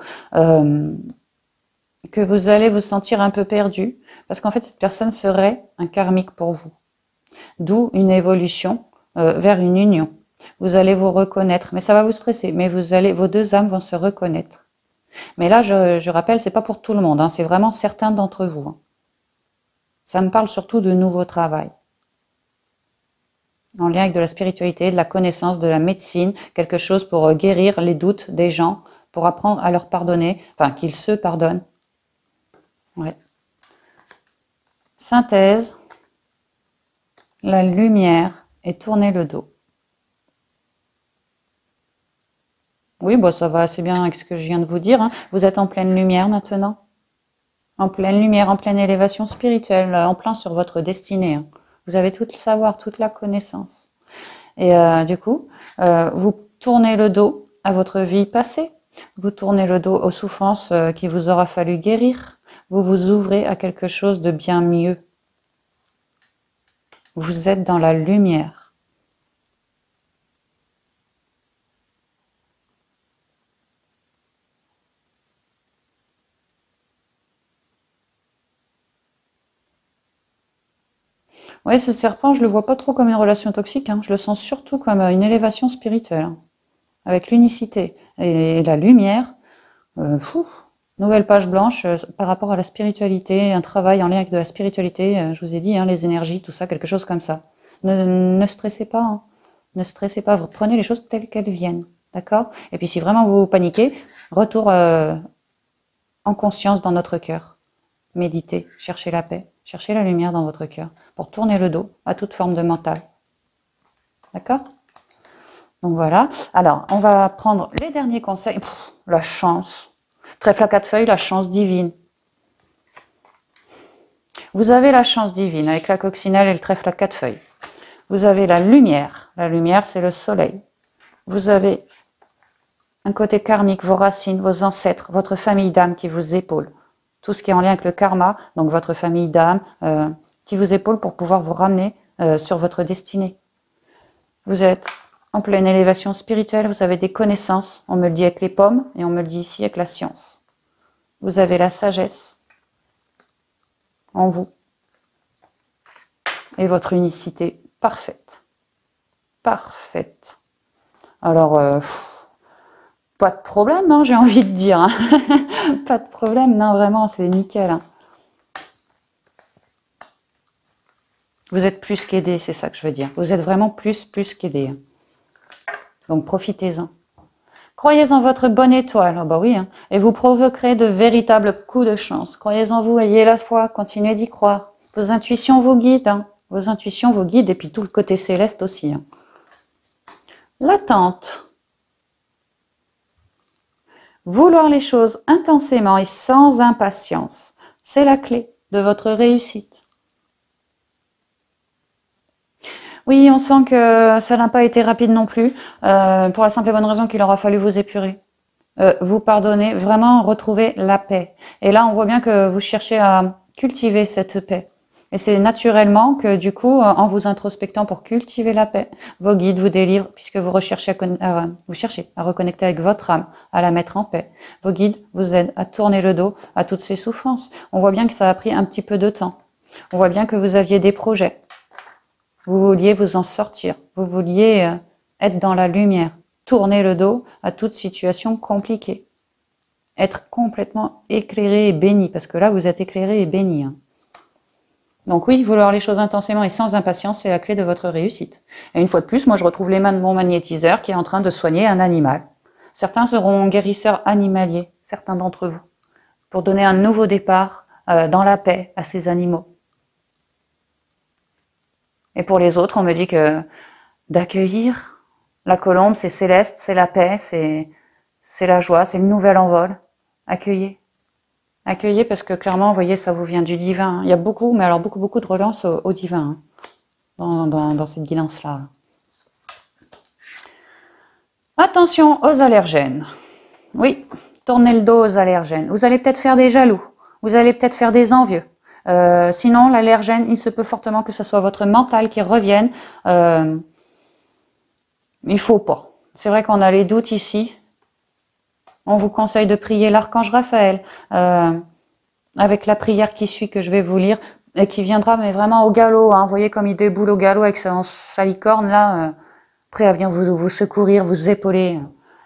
S1: que vous allez vous sentir un peu perdu, parce qu'en fait, cette personne serait un karmique pour vous. D'où une évolution vers une union. Vous allez vous reconnaître, mais ça va vous stresser, mais vos deux âmes vont se reconnaître. Mais là, je rappelle, c'est pas pour tout le monde, hein, c'est vraiment certains d'entre vous. Hein. Ça me parle surtout de nouveau travail. En lien avec de la spiritualité, de la connaissance, de la médecine, quelque chose pour guérir les doutes des gens, pour apprendre à leur pardonner, enfin qu'ils se pardonnent. Ouais. Synthèse, la lumière et tourner le dos. Oui, bon, ça va assez bien avec ce que je viens de vous dire. Hein. Vous êtes en pleine lumière maintenant. En pleine lumière, en pleine élévation spirituelle, en plein sur votre destinée. Hein. Vous avez tout le savoir, toute la connaissance. Et du coup, vous tournez le dos à votre vie passée. Vous tournez le dos aux souffrances qu'il vous aura fallu guérir. Vous vous ouvrez à quelque chose de bien mieux. Vous êtes dans la lumière. Oui, ce serpent, je le vois pas trop comme une relation toxique. Hein. Je le sens surtout comme une élévation spirituelle. Hein. Avec l'unicité et la lumière. Nouvelle page blanche par rapport à la spiritualité, un travail en lien avec de la spiritualité. Je vous ai dit, hein, les énergies, tout ça, quelque chose comme ça. Ne stressez pas. Hein. Ne stressez pas. Vous prenez les choses telles qu'elles viennent. D'accord? Et puis si vraiment vous paniquez, retour en conscience dans notre cœur. Méditez, cherchez la paix. Cherchez la lumière dans votre cœur pour tourner le dos à toute forme de mental. D'accord? Donc voilà. Alors, on va prendre les derniers conseils. La chance. Trèfle à 4 feuilles, la chance divine. Vous avez la chance divine avec la coccinelle et le trèfle à 4 feuilles. Vous avez la lumière. La lumière, c'est le soleil. Vous avez un côté karmique, vos racines, vos ancêtres, votre famille d'âme qui vous épaule. Tout ce qui est en lien avec le karma, donc votre famille d'âme, qui vous épaule pour pouvoir vous ramener sur votre destinée. Vous êtes en pleine élévation spirituelle, vous avez des connaissances, on me le dit avec les pommes, et on me le dit ici avec la science. Vous avez la sagesse en vous, et votre unicité parfaite. Parfaite. Alors, pas de problème, hein, j'ai envie de dire. Hein. Pas de problème, non, vraiment, c'est nickel. Hein. Vous êtes plus qu'aidé, c'est ça que je veux dire. Vous êtes vraiment plus qu'aidé. Hein. Donc, profitez-en. Croyez en votre bonne étoile. Oh, bah oui, hein. Et vous provoquerez de véritables coups de chance. Croyez en vous, ayez la foi, continuez d'y croire. Vos intuitions vous guident. Hein. Vos intuitions vous guident, et puis tout le côté céleste aussi. Hein. L'attente. Vouloir les choses intensément et sans impatience, c'est la clé de votre réussite. Oui, on sent que ça n'a pas été rapide non plus, pour la simple et bonne raison qu'il aura fallu vous épurer. Vous pardonner, vraiment retrouver la paix. Et là, on voit bien que vous cherchez à cultiver cette paix. Et c'est naturellement que du coup, en vous introspectant pour cultiver la paix, vos guides vous délivrent, puisque vous cherchez à reconnecter avec votre âme, à la mettre en paix. Vos guides vous aident à tourner le dos à toutes ces souffrances. On voit bien que ça a pris un petit peu de temps. On voit bien que vous aviez des projets. Vous vouliez vous en sortir. Vous vouliez être dans la lumière. Tourner le dos à toute situation compliquée. Être complètement éclairé et béni, parce que là, vous êtes éclairé et béni. Hein. Donc oui, vouloir les choses intensément et sans impatience, c'est la clé de votre réussite. Et une fois de plus, moi je retrouve les mains de mon magnétiseur qui est en train de soigner un animal. Certains seront guérisseurs animaliers, certains d'entre vous. pour donner un nouveau départ dans la paix à ces animaux. Et pour les autres, on me dit que d'accueillir la colombe, c'est céleste, c'est la paix, c'est la joie, c'est le nouvel envol. Accueillez. Accueillez parce que clairement, vous voyez, ça vous vient du divin. Il y a beaucoup, mais alors beaucoup de relance au divin dans cette guidance-là. Attention aux allergènes. Oui, tournez le dos aux allergènes. Vous allez peut-être faire des jaloux. Vous allez peut-être faire des envieux. Sinon, l'allergène, il se peut fortement que ce soit votre mental qui revienne. Il faut pas. C'est vrai qu'on a les doutes ici. On vous conseille de prier l'archange Raphaël avec la prière qui suit que je vais vous lire et qui viendra mais vraiment au galop. Hein. Vous voyez comme il déboule au galop avec sa licorne là, prêt à venir vous secourir, vous épauler.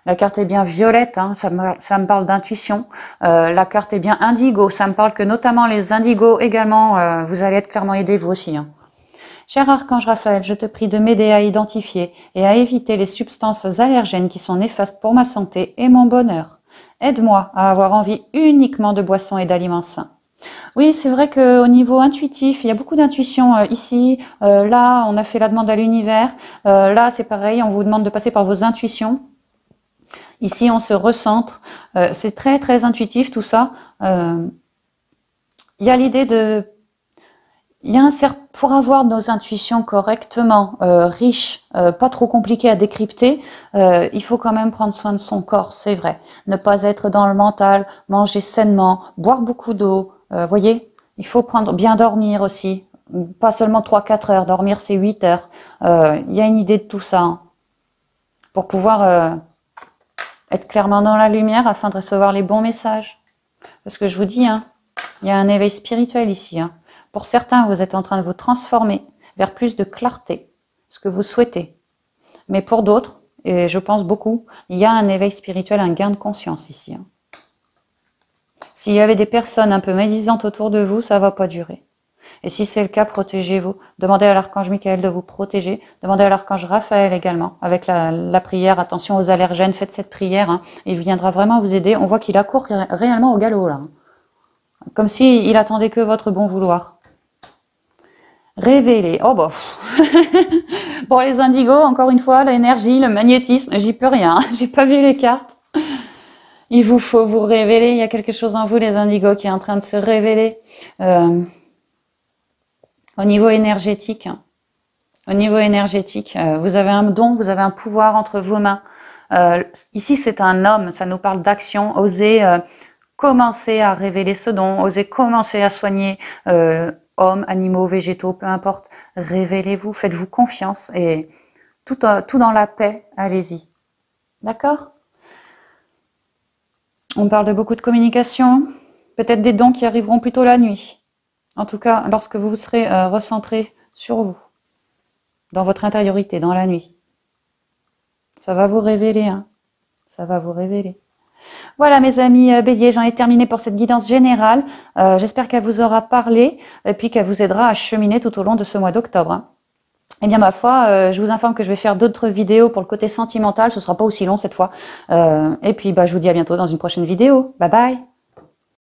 S1: La carte est bien violette, hein, ça me parle d'intuition. La carte est bien indigo, ça me parle que notamment les indigos également, vous allez être clairement aidés vous aussi. Hein. Cher Archange Raphaël, je te prie de m'aider à identifier et à éviter les substances allergènes qui sont néfastes pour ma santé et mon bonheur. Aide-moi à avoir envie uniquement de boissons et d'aliments sains. Oui, c'est vrai qu'au niveau intuitif, il y a beaucoup d'intuition ici. Là, on a fait la demande à l'univers. Là, c'est pareil, on vous demande de passer par vos intuitions. Ici, on se recentre. C'est très intuitif tout ça. Il y a l'idée de... pour avoir nos intuitions correctement, riches, pas trop compliquées à décrypter, il faut quand même prendre soin de son corps, c'est vrai. Ne pas être dans le mental, manger sainement, boire beaucoup d'eau. Voyez, il faut bien dormir aussi. Pas seulement 3-4 heures, dormir c'est 8 heures. Il y a une idée de tout ça. Hein, pour pouvoir être clairement dans la lumière afin de recevoir les bons messages. Parce que je vous dis, hein, il y a un éveil spirituel ici. Hein. Pour certains, vous êtes en train de vous transformer vers plus de clarté, ce que vous souhaitez. Mais pour d'autres, et je pense beaucoup, il y a un éveil spirituel, un gain de conscience ici. Hein. S'il y avait des personnes un peu médisantes autour de vous, ça ne va pas durer. Et si c'est le cas, protégez-vous. Demandez à l'archange Michael de vous protéger. Demandez à l'archange Raphaël également, avec la prière. Attention aux allergènes, faites cette prière. Hein. Il viendra vraiment vous aider. On voit qu'il accourt réellement au galop, là. Comme s'il attendait que votre bon vouloir. Révéler. Oh bah. Pour les indigos, encore une fois, l'énergie, le magnétisme, j'y peux rien. J'ai pas vu les cartes. Il vous faut vous révéler. Il y a quelque chose en vous, les indigos, qui est en train de se révéler. Au niveau énergétique. Au niveau énergétique, vous avez un don, vous avez un pouvoir entre vos mains. Ici, c'est un homme. Ça nous parle d'action. Osez commencer à révéler ce don. Osez commencer à soigner hommes, animaux, végétaux, peu importe. Révélez-vous, faites-vous confiance et tout dans la paix, allez-y. D'accord ? On parle de beaucoup de communication, peut-être des dons qui arriveront plutôt la nuit. En tout cas, lorsque vous serez recentré sur vous, dans votre intériorité, dans la nuit. Ça va vous révéler, hein. Ça va vous révéler. Voilà mes amis béliers, j'en ai terminé pour cette guidance générale. J'espère qu'elle vous aura parlé et puis qu'elle vous aidera à cheminer tout au long de ce mois d'octobre. Hein. Eh bien ma foi, je vous informe que je vais faire d'autres vidéos pour le côté sentimental, ce sera pas aussi long cette fois. Et puis je vous dis à bientôt dans une prochaine vidéo. Bye bye.